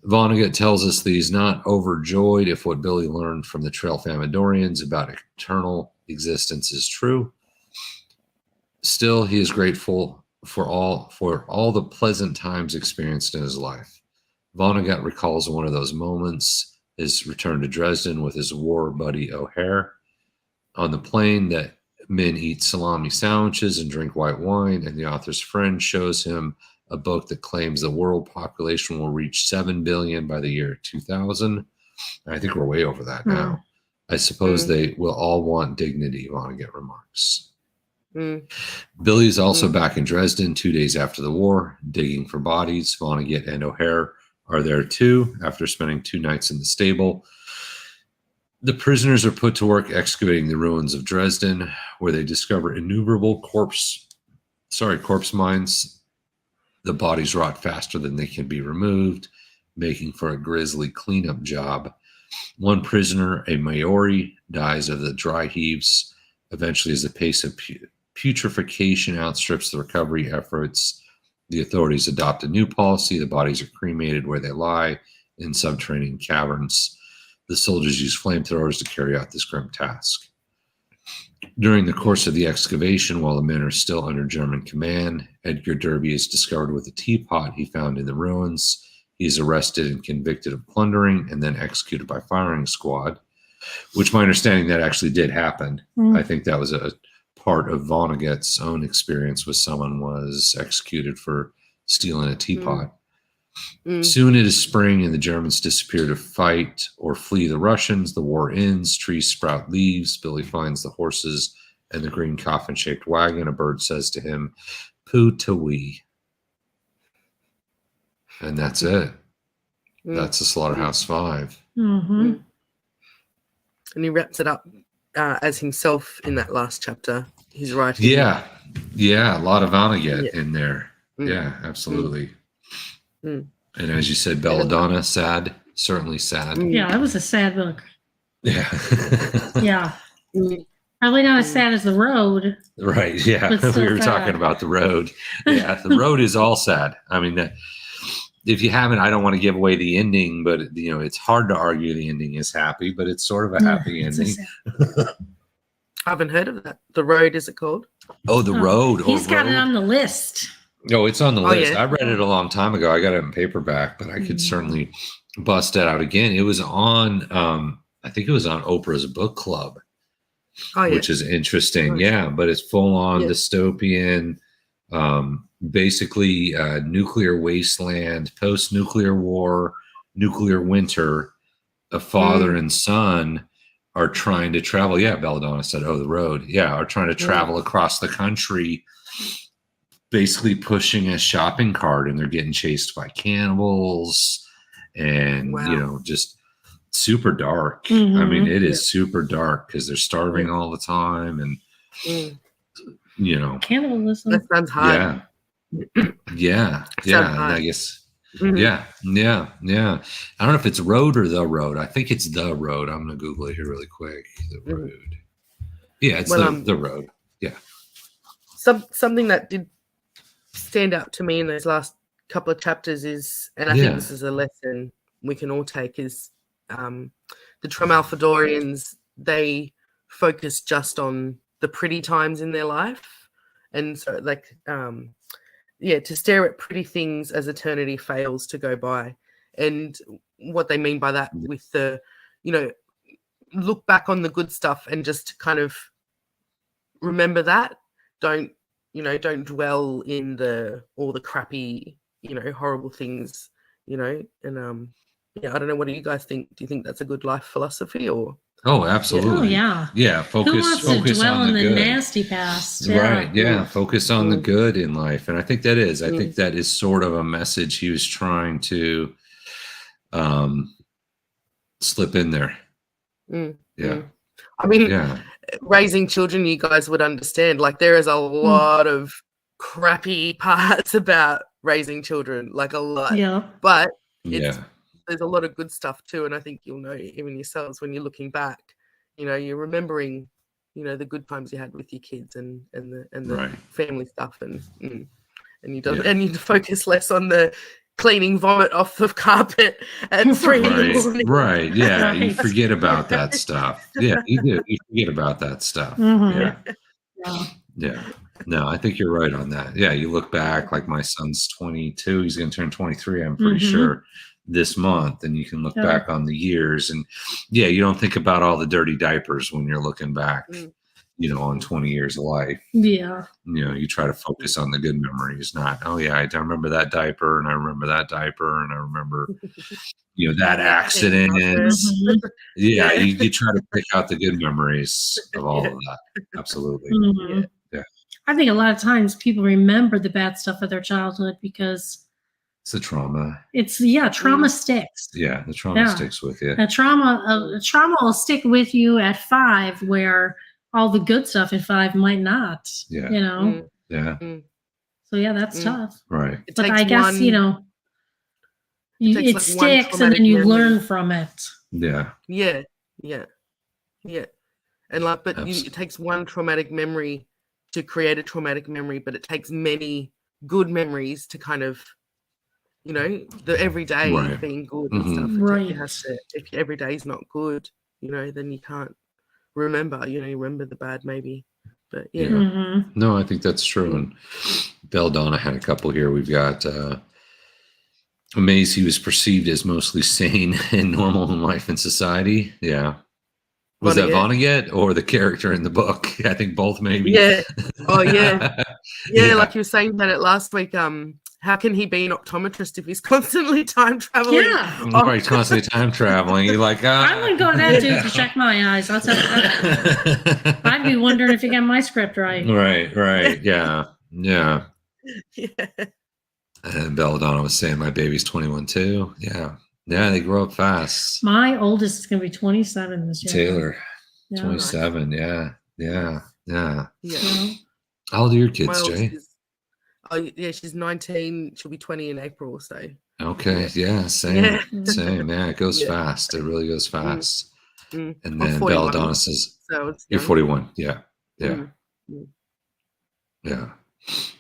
Vonnegut tells us that he's not overjoyed if what Billy learned from the Trail Famidorians about eternal existence is true. Still, he is grateful for all the pleasant times experienced in his life. Vonnegut recalls one of those moments, his return to Dresden with his war buddy O'Hare. On the plane, that men eat salami sandwiches and drink white wine, and the author's friend shows him a book that claims the world population will reach 7 billion by the year 2000. I think we're way over that now. I suppose they will all want dignity, Vonnegut remarks. Billy is also back in Dresden 2 days after the war, digging for bodies. Vonnegut and O'Hare are there too, after spending 2 nights in the stable. The prisoners are put to work excavating the ruins of Dresden, where they discover innumerable corpse mines. The bodies rot faster than they can be removed, making for a grisly cleanup job. One prisoner, a Maori, dies of the dry heaves. Eventually, as the pace of putrefaction outstrips the recovery efforts, the authorities adopt a new policy. The bodies are cremated where they lie in subterranean caverns. The soldiers use flamethrowers to carry out this grim task. During the course of the excavation, while the men are still under German command, Edgar Derby is discovered with a teapot he found in the ruins. He is arrested and convicted of plundering and then executed by firing squad, which my understanding that actually did happen. I think that was a part of Vonnegut's own experience with someone was executed for stealing a teapot. Soon it is spring and the Germans disappear to fight or flee the Russians. The war ends. Trees sprout leaves. Billy finds the horses and the green coffin-shaped wagon. A bird says to him, "Poo-ta-wee." And that's it. That's the Slaughterhouse-Five. Mm-hmm. And he wraps it up as himself in that last chapter. He's writing. Yeah. A lot of Vonnegut in there. Yeah, absolutely. And as you said, Belladonna, sad. Certainly sad. Yeah, that was a sad book. Yeah. Yeah. Probably not as sad as The Road. Right, yeah. We were talking about The Road. Yeah, The Road is all sad. I mean, if you haven't, I don't want to give away the ending, but it's hard to argue the ending is happy, but it's sort of a happy ending. I haven't heard of that. The Road, is it called? Oh, The Road. He's got it on the list. No, it's on the list. Yeah. I read it a long time ago. I got it in paperback, but I could certainly bust it out again. It was on, I think it was on Oprah's book club, which is interesting. Yeah, but it's full on dystopian, basically nuclear wasteland, post-nuclear war, nuclear winter. A father and son are trying to travel. Yeah, Belladonna said, "Oh, The Road." Yeah, are trying to travel across the country, basically pushing a shopping cart, and they're getting chased by cannibals, and just super dark. I mean, it is super dark because they're starving all the time, and cannibalism. That sounds hard. Yeah. And I guess. Yeah. I don't know if it's Road or The Road. I think it's The Road. I'm gonna Google it here really quick. The Road. Yeah, it's the Road. Yeah. Something that did stand out to me in those last couple of chapters is, and I think this is a lesson we can all take, is the Tremalfadorians, they focus just on the pretty times in their life. And so to stare at pretty things as eternity fails to go by. And what they mean by that with the, look back on the good stuff and just kind of remember that. Don't dwell in all the crappy, horrible things, and I don't know, what do you guys think? Do you think that's a good life philosophy, or? Oh, absolutely. Yeah. Focus. Who wants focus to dwell on the good. nasty past? Right. Yeah. Focus on the good in life, and I think that is. I think that is sort of a message he was trying to slip in there. Yeah. I mean, raising children, you guys would understand. Like, there is a lot of crappy parts about raising children, like a lot. Yeah. But there's a lot of good stuff too, and I think you'll know even yourselves when you're looking back. You're remembering, the good times you had with your kids and the family stuff, and you focus less on the cleaning vomit off the carpet at 3 in the morning. Right. Yeah. You forget about that stuff. Yeah, you do. You forget about that stuff. Yeah. No, I think you're right on that. Yeah. You look back, like my son's 22. He's going to turn 23, I'm pretty sure, this month. And you can look back on the years. And you don't think about all the dirty diapers when you're looking back, on 20 years of life. Yeah. You try to focus on the good memories, not, I remember that diaper, and I remember that diaper, and I remember, that accident. You try to pick out the good memories of all of that. Absolutely. Yeah. I think a lot of times people remember the bad stuff of their childhood because it's the trauma. Trauma sticks. Yeah, the trauma sticks with you. A trauma will stick with you at 5, where all the good stuff at 5 might not. Yeah. Yeah. So that's tough. Right. But I guess it sticks, and then you learn from it. Yeah. Yeah. And it takes one traumatic memory to create a traumatic memory, but it takes many good memories to kind of, the everyday being good and stuff. Right. If every day is not good, then you can't remember. You remember the bad maybe, but No, I think that's true. And Belladonna had a couple here. We've got amazed he was perceived as mostly sane and normal in life and society. Yeah. Was that Vonnegut or the character in the book? I think both, maybe. Yeah. Oh, yeah. Yeah, like you were saying about it last week. how can he be an optometrist if he's constantly time traveling? Yeah. Right, constantly time traveling. You're like, I wouldn't go to that dude to check my eyes. I'd be wondering if you got my script right. Right. Yeah. Yeah. And Belladonna was saying, my baby's 21 too. Yeah, they grow up fast. My oldest is going to be 27 this year. Taylor, 27. Nice. Yeah. Yeah. How old are your kids, Jay? She's 19. She'll be 20 in April. So. Okay. Yeah. Same. Yeah. It goes fast. It really goes fast. And then Belladonna says, "You're 41." Yeah.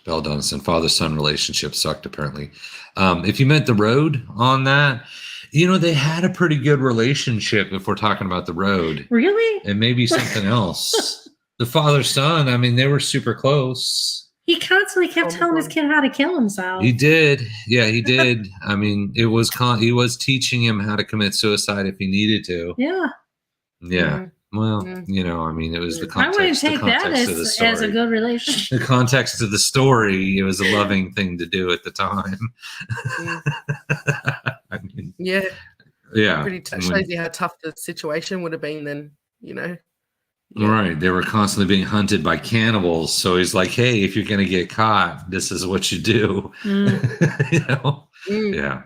Belladonna and father-son relationship sucked, apparently. If you meant The Road on that, they had a pretty good relationship if we're talking about The Road. Really? And maybe something else. The father-son, I mean, they were super close. He constantly kept telling his kid how to kill himself. He did. Yeah, he did. I mean, he was teaching him how to commit suicide if he needed to. Yeah. Yeah. Well, I mean, it was the context. I wouldn't take that as a good relationship. The context of the story, it was a loving thing to do at the time. I mean, yeah. Pretty shows you how tough the situation would have been then, Right. They were constantly being hunted by cannibals. So he's like, hey, if you're going to get caught, this is what you do. Yeah.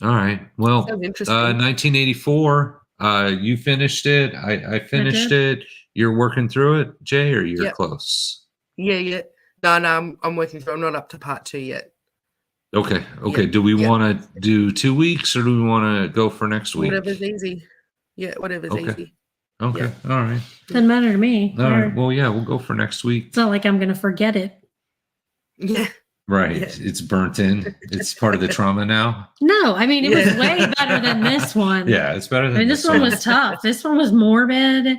All right. Well, 1984. You finished it. I finished it. You're working through it, Jay, or you're close? Yeah. No, I'm working through. I'm not up to part 2 yet. Okay. Do we want to do 2 weeks, or do we want to go for next week? Whatever's easy. Yeah, whatever's easy. Okay. All right. Doesn't matter to me. All right. Well, we'll go for next week. It's not like I'm going to forget it. Yeah. Right. Yeah. It's burnt in. It's part of the trauma now. No, I mean, it was way better than this one. Yeah, it's better than this one. Was tough. This one was morbid,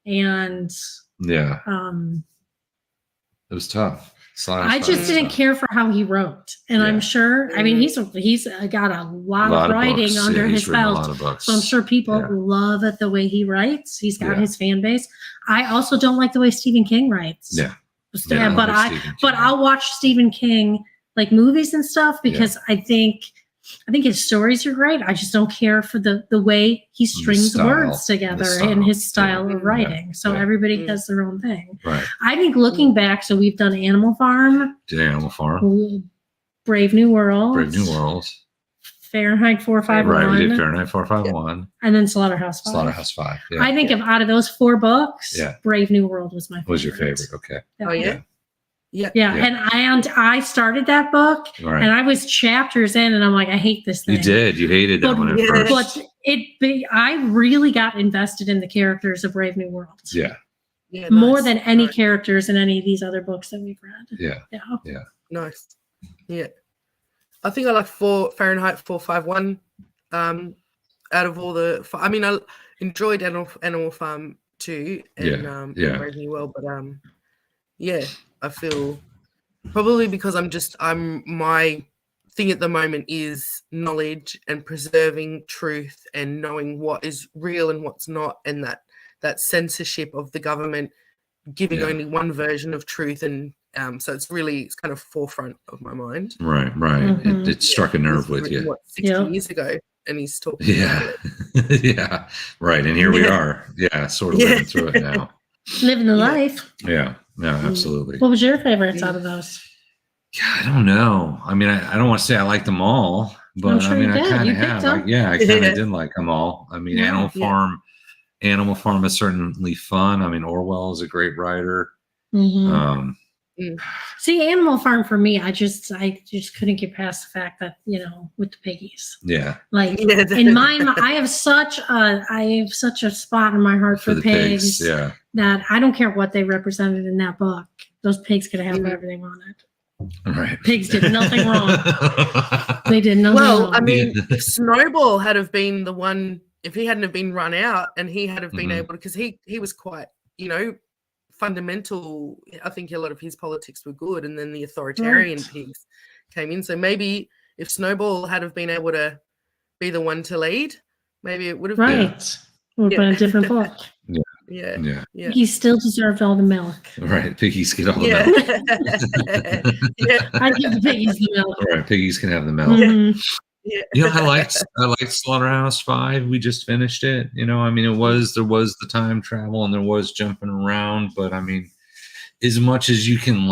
and it was tough. I just didn't care for how he wrote, and I'm sure. I mean, he's got a lot of writing books. under his belt, a lot of books. So I'm sure people love it the way he writes. He's got his fan base. I also don't like the way Stephen King writes. But I'll watch Stephen King like movies and stuff because I think his stories are great. I just don't care for the way he strings words together in his style of writing. So everybody has their own thing. Right. I think looking back, so we've done Animal Farm, Brave New World, Fahrenheit 451. Right, we did Fahrenheit 451. And then Slaughterhouse-Five. Slaughterhouse-Five. Yeah. I think out of those 4 books, Brave New World was my favorite. Was your favorite? Okay. Oh yeah. Yeah. And I started that book, and I was chapters in, and I'm like, I hate this thing. You did. You hated that one at first. But I really got invested in the characters of Brave New World. Yeah. More than any characters in any of these other books that we've read. Yeah. Nice. Yeah. I think I like Fahrenheit 451. Out of all the, I mean, I enjoyed Animal Farm too, and Brave New World, but I feel probably because my thing at the moment is knowledge and preserving truth and knowing what is real and what's not, and that censorship of the government giving only one version of truth, and so it's kind of forefront of my mind. Right. Mm-hmm. It struck a nerve with you. 60 years ago, and he's talking about it. Yeah, right. And here we are. Yeah, sort of living through it now. Living the life. Yeah, absolutely. What was your favorites out of those? Yeah, I don't know. I mean, I don't want to say I like them all, but I mean, I kind of have. I kind of did like them all. I mean, Animal Farm is certainly fun. I mean, Orwell is a great writer. Mm-hmm. See, Animal Farm for me, I just couldn't get past the fact that with the piggies. Yeah. Like in mine, I have such a spot in my heart for pigs. Yeah. That I don't care what they represented in that book. Those pigs could have whatever they wanted. Right. Pigs did nothing wrong. They did nothing wrong. Well, I mean, if Snowball had have been the one, if he hadn't have been run out and he had have been able to, because he was quite, fundamental. I think a lot of his politics were good, and then the authoritarian pigs came in. So maybe if Snowball had have been able to be the one to lead, maybe it would have been. Would have been a different book. Yeah. He still deserved all the milk. Right. Piggies get all the milk. I give the piggies the milk. All right. Piggies can have the milk. Mm-hmm. I liked Slaughterhouse-Five. We just finished it. I mean, there was the time travel and there was jumping around, but I mean, as much as you can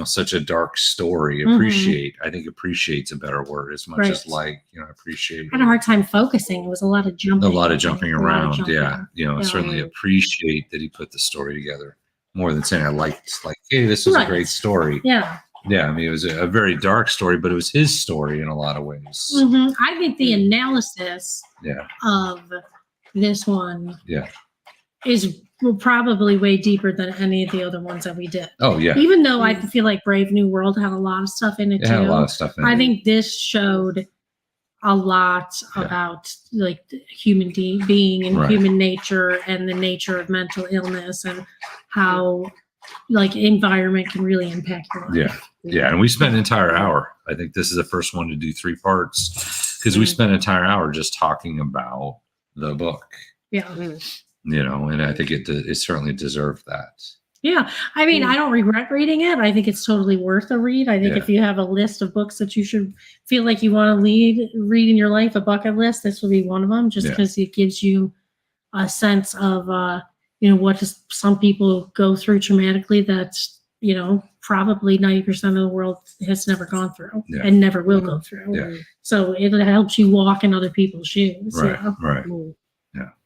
such a dark story, I think appreciate's a better word. As much as appreciate. I had a hard time focusing. It was a lot of jumping. Around. Certainly appreciate that he put the story together more than saying hey, this was a great story. Yeah. Yeah, I mean, it was a very dark story, but it was his story in a lot of ways. Mm-hmm. I think the analysis of this one is probably way deeper than any of the other ones that we did. Oh, yeah. Even though I feel like Brave New World had a lot of stuff in it, too. Had a lot of stuff in it. I think this showed a lot about human being and human nature and the nature of mental illness and how environment can really impact your life. Yeah, and we spent an entire hour. I think this is the first one to do 3 parts because we spent an entire hour just talking about the book. Yeah. And I think it certainly deserved that. Yeah. I mean, I don't regret reading it. I think it's totally worth a read. I think if you have a list of books that you should feel like you want to read in your life, a bucket list, this will be one of them just because it gives you a sense of, what does some people go through traumatically that's, probably 90% of the world has never gone through and never will go through. Yeah. So it helps you walk in other people's shoes. Right.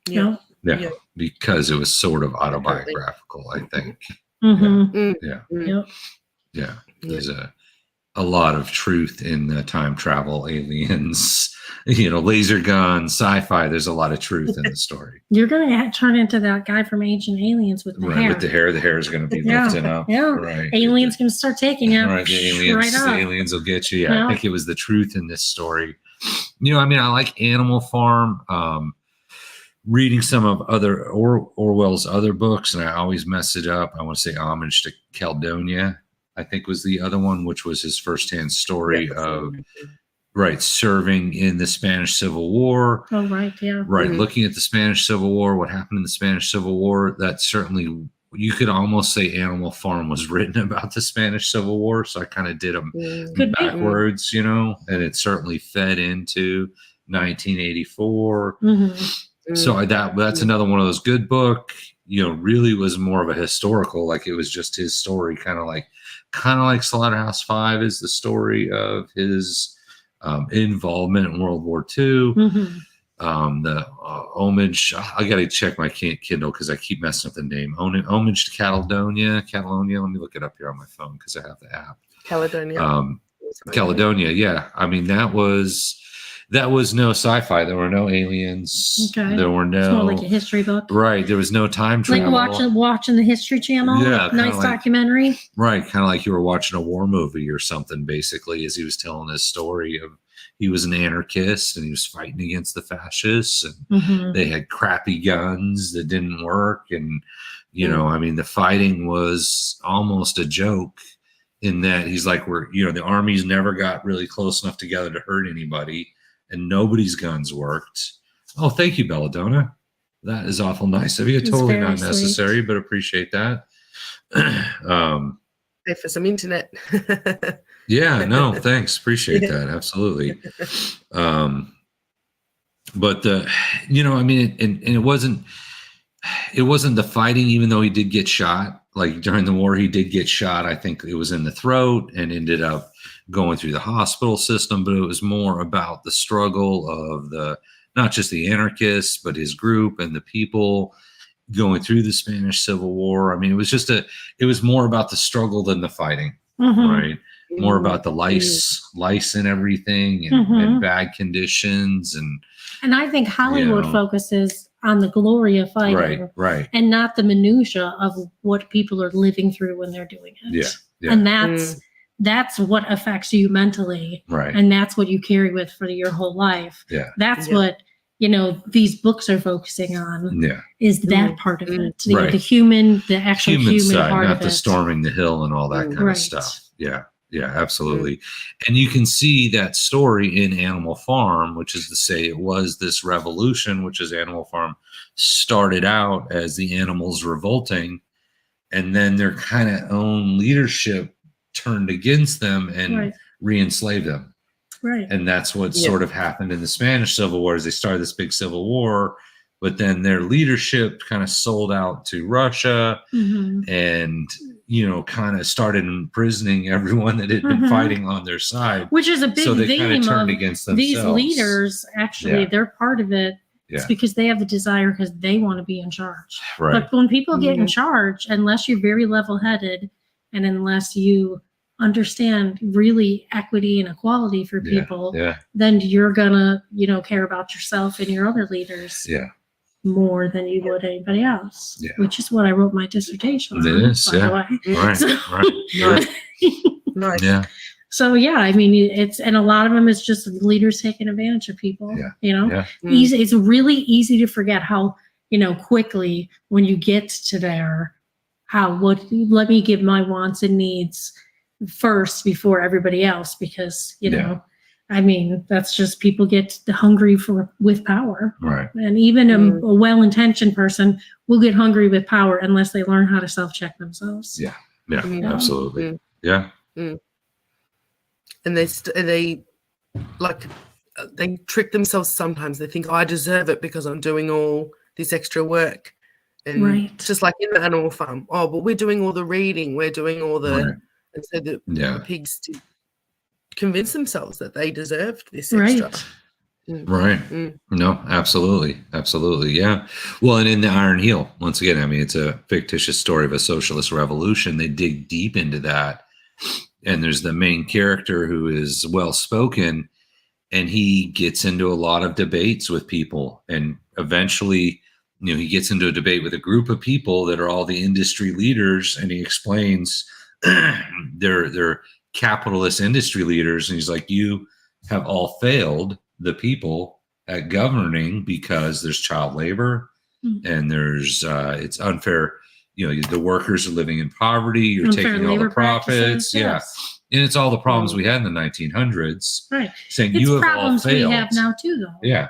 Yeah. Yeah, because it was sort of autobiographical, I think. Mm-hmm. Yeah. There's a lot of truth in the time travel, aliens, laser guns, sci-fi. There's a lot of truth in the story. You're going to turn into that guy from Ancient Aliens with the hair. With the hair. The hair is going to be lifted up. Yeah. Right. Aliens going to start taking it. Right. The aliens will get you. Yeah. I think it was the truth in this story. I mean, I like Animal Farm. Reading some of Orwell's other books, and I always mess it up. I want to say Homage to Caledonia, I think was the other one, which was his firsthand story of serving in the Spanish Civil War. Oh, right, yeah. Right, looking at the Spanish Civil War, what happened in the Spanish Civil War, that certainly, you could almost say Animal Farm was written about the Spanish Civil War, so I kind of did them backwards, and it certainly fed into 1984. So that's another one of those good book, really was more of a historical, it was just his story, kind of like Slaughterhouse-Five is the story of his involvement in World War II. The Homage, I got to check my Kindle because I keep messing up the name. Homage to Caledonia. Let me look it up here on my phone because I have the app. Caledonia, yeah. I mean, that was no sci-fi. There were no aliens. Okay. There were no. It's more like a history book. Right. There was no time travel. Like watching the History Channel. Yeah. Nice documentary. Right. Kind of like you were watching a war movie or something, basically, as he was telling his story of he was an anarchist and he was fighting against the fascists and they had crappy guns that didn't work. And, I mean, the fighting was almost a joke in that he's like, the armies never got really close enough together to hurt anybody. And nobody's guns worked. Oh, thank you, Belladonna. That is awful nice of you. Totally not necessary, sweet. But appreciate that. Pay for some internet. Yeah, no, thanks. Appreciate that. Absolutely. But I mean, and it wasn't the fighting, even though he did get shot. Like during the war, he did get shot. I think it was in the throat and ended up going through the hospital system, but it was more about the struggle of not just the anarchists, but his group and the people going through the Spanish Civil War. I mean, it was more about the struggle than the fighting, right? More about the lice and everything and bad conditions. And I think Hollywood focuses on the glory of fighting, right, and not the minutia of what people are living through when they're doing it. Yeah. And that's what affects you mentally. Right. And that's what you carry with for your whole life. Yeah. That's what, these books are focusing on is that part of it. The human, the actual human side, part not of the it. storming the hill and all that kind of stuff. Yeah. Yeah, absolutely. And you can see that story in Animal Farm, which is to say it was this revolution, which is Animal Farm started out as the animals revolting, and then their kind of own leadership turned against them and re-enslaved them. Right. And that's what sort of happened in the Spanish Civil War, is they started this big civil war, but then their leadership kind of sold out to Russia and, you know, kind of started imprisoning everyone that had been fighting on their side. Which is a big so they theme kind of turned of against themselves. These leaders, actually, they're part of it. It's because they have the desire because they want to be in charge. Right. But when people get in charge, unless you're very level-headed and unless you understand really equity and equality for people, then you're gonna, you know, care about yourself and your other leaders more than you would anybody else. Which is what I wrote my dissertation on. It is, by the way. Right, So, Nice. Yeah. So yeah, I mean, it's, and a lot of them is just leaders taking advantage of people. You know, easy. It's really easy to forget how, you know, quickly when you get to there, let me give my wants and needs first before everybody else, because, you know, I mean, that's just, people get hungry with power. Right. And even a well-intentioned person will get hungry with power unless they learn how to self-check themselves. Yeah. Absolutely. Yeah. And they trick themselves sometimes. They think, I deserve it because I'm doing all this extra work. And just like in the Animal Farm, but we're doing all the reading, we're doing all the, and so the pigs did convince themselves that they deserved this extra. No, absolutely. Yeah. Well, and in the Iron Heel, once again, I mean, it's a fictitious story of a socialist revolution. They dig deep into that. And there's the main character who is well-spoken, and he gets into a lot of debates with people. And eventually, you know, he gets into a debate with a group of people that are all the industry leaders, and he explains they're capitalist industry leaders. And he's like, you have all failed the people at governing because there's child labor and there's it's unfair. You know, the workers are living in poverty. You're unfair taking all the profits. Yes. And it's all the problems we had in the 1900s. Right. Saying it's you have problems all failed. We have now too, though. Yeah.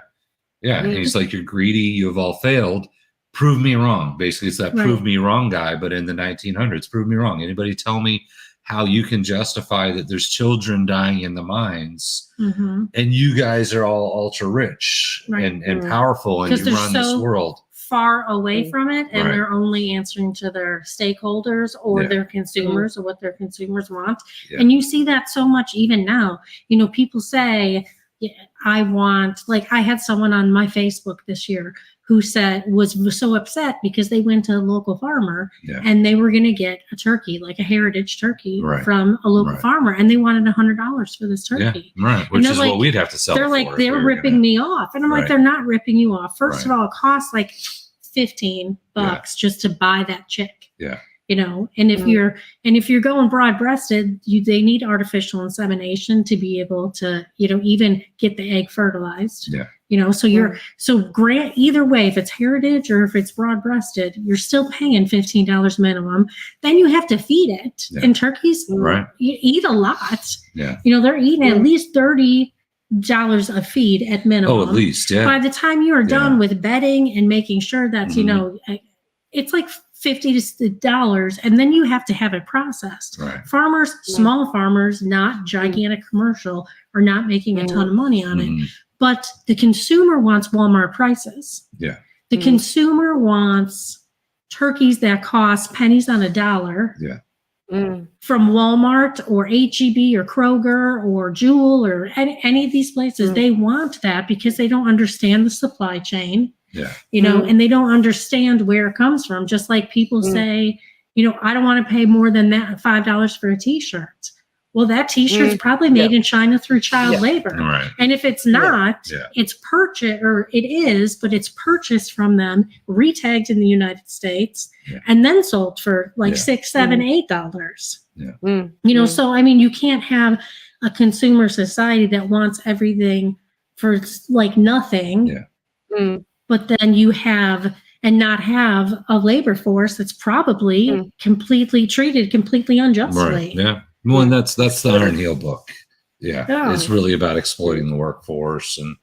And he's like, you're greedy. You have all failed. Prove me wrong. Basically, it's that prove me wrong guy, but in the 1900s, prove me wrong. Anybody tell me how you can justify that there's children dying in the mines and you guys are all ultra rich and powerful and you run this world. Far away from it, and they're only answering to their stakeholders or their consumers or what their consumers want. And you see that so much even now. You know, people say, I want, like, I had someone on my Facebook this year who said was so upset because they went to a local farmer and they were going to get a turkey, like a heritage turkey from a local farmer, and they wanted $100 for this turkey. Which is what we'd have to sell. They're like, they're ripping me off. And I'm like, they're not ripping you off. First of all, it costs like $15 just to buy that chick. You know, and if you're going broad-breasted, they need artificial insemination to be able to, you know, even get the egg fertilized. You know, so either way, if it's heritage or if it's broad-breasted, you're still paying $15 minimum. Then you have to feed it. And turkeys eat a lot. You know, they're eating at least $30 a feed at minimum. Oh, at least, By the time you are done with bedding and making sure that, you know, it's like $50, and then you have to have it processed. Farmers, small farmers, not gigantic commercial, are not making a ton of money on it. But the consumer wants Walmart prices. The consumer wants turkeys that cost pennies on a dollar. From Walmart or H-E-B or Kroger or Jewel or any of these places. They want that because they don't understand the supply chain. You know, and they don't understand where it comes from. Just like people say, you know, I don't want to pay more than that $5 for a t-shirt. Well, that t-shirt's probably made in China through child labor. And if it's not, it's purchased, or it is, but it's purchased from them, retagged in the United States, and then sold for like $6, $7, $8. You know, so I mean, you can't have a consumer society that wants everything for like nothing. But then you have and not have a labor force that's probably completely treated completely unjustly. Well, and that's the Iron Heel book. Yeah. It's really about exploiting the workforce and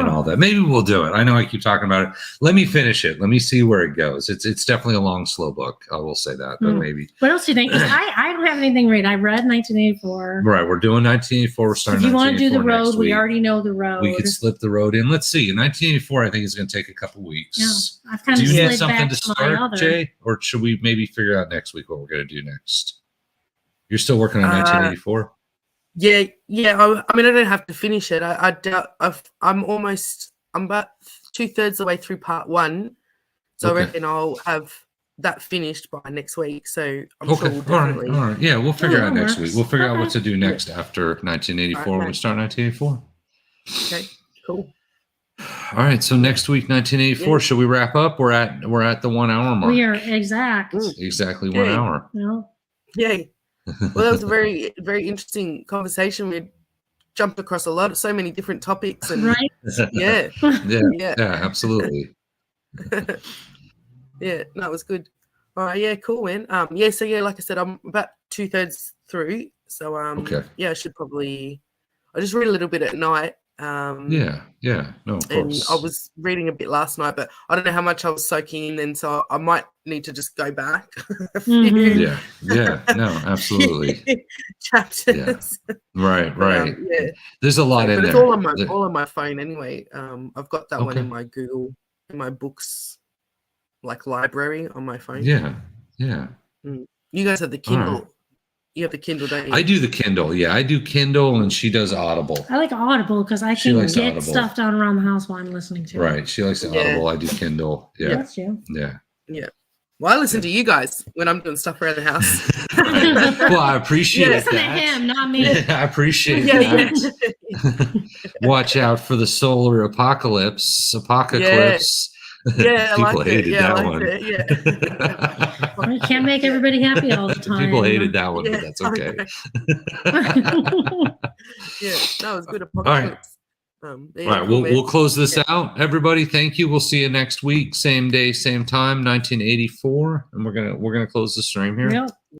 all that. Maybe we'll do it. I know I keep talking about it. Let me finish it. Let me see where it goes. It's definitely a long, slow book. I will say that, but maybe. What else do you think? I don't have anything read. I read 1984. Right, we're doing 1984. We're starting. If you want to do the road, we already know the road. We could slip the road in. Let's see. 1984, I think is going to take a couple weeks. Yeah, I've kind of do you need slid something back to start, Jay, or should we maybe figure out next week what we're going to do next? You're still working on 1984. Yeah. I mean, I don't have to finish it. I doubt. I'm about 2/3 of the way through part 1, so I reckon I'll have that finished by next week. So I'm sure we'll definitely. All right. Yeah, we'll figure out next week. We'll figure out what to do next after 1984 when we start 1984. Okay. Cool. All right. So next week, 1984. Should we wrap up? We're at the 1 hour mark. We are exactly 1 hour. No. Yay. Well, that was a very, very interesting conversation. We jumped across so many different topics, and yeah, absolutely. Yeah, no, it was good. All right, yeah, cool, man. So like I said, I'm about 2/3 through, so I should probably. I just read a little bit at night. No, of course. I was reading a bit last night, but I don't know how much I was soaking in then, so I might need to just go back. No, absolutely. Chapters. Yeah. Right. There's a lot in there. But it's all on my phone anyway. I've got that one in my Google, in my books, like library on my phone. Yeah. You guys have the Kindle. Right. You have the Kindle, don't you? I do the Kindle. Yeah, I do Kindle, and she does Audible. I like Audible because I can get Audible stuff done around the house while I'm listening to it. Right. She likes the Audible. I do Kindle. Yeah. That's you. Yeah. Well, I listen to you guys when I'm doing stuff around the house. Well, I appreciate that. Listen to him, not me. I appreciate that. Watch out for the solar apocalypse. Yeah, people hated that one. You can't make everybody happy all the time. People hated that one, but that's okay. That was good. Apocalypse. All right, we'll close this out. Everybody, thank you. We'll see you next week, same day, same time, 1984, and we're gonna close the stream here. Yep.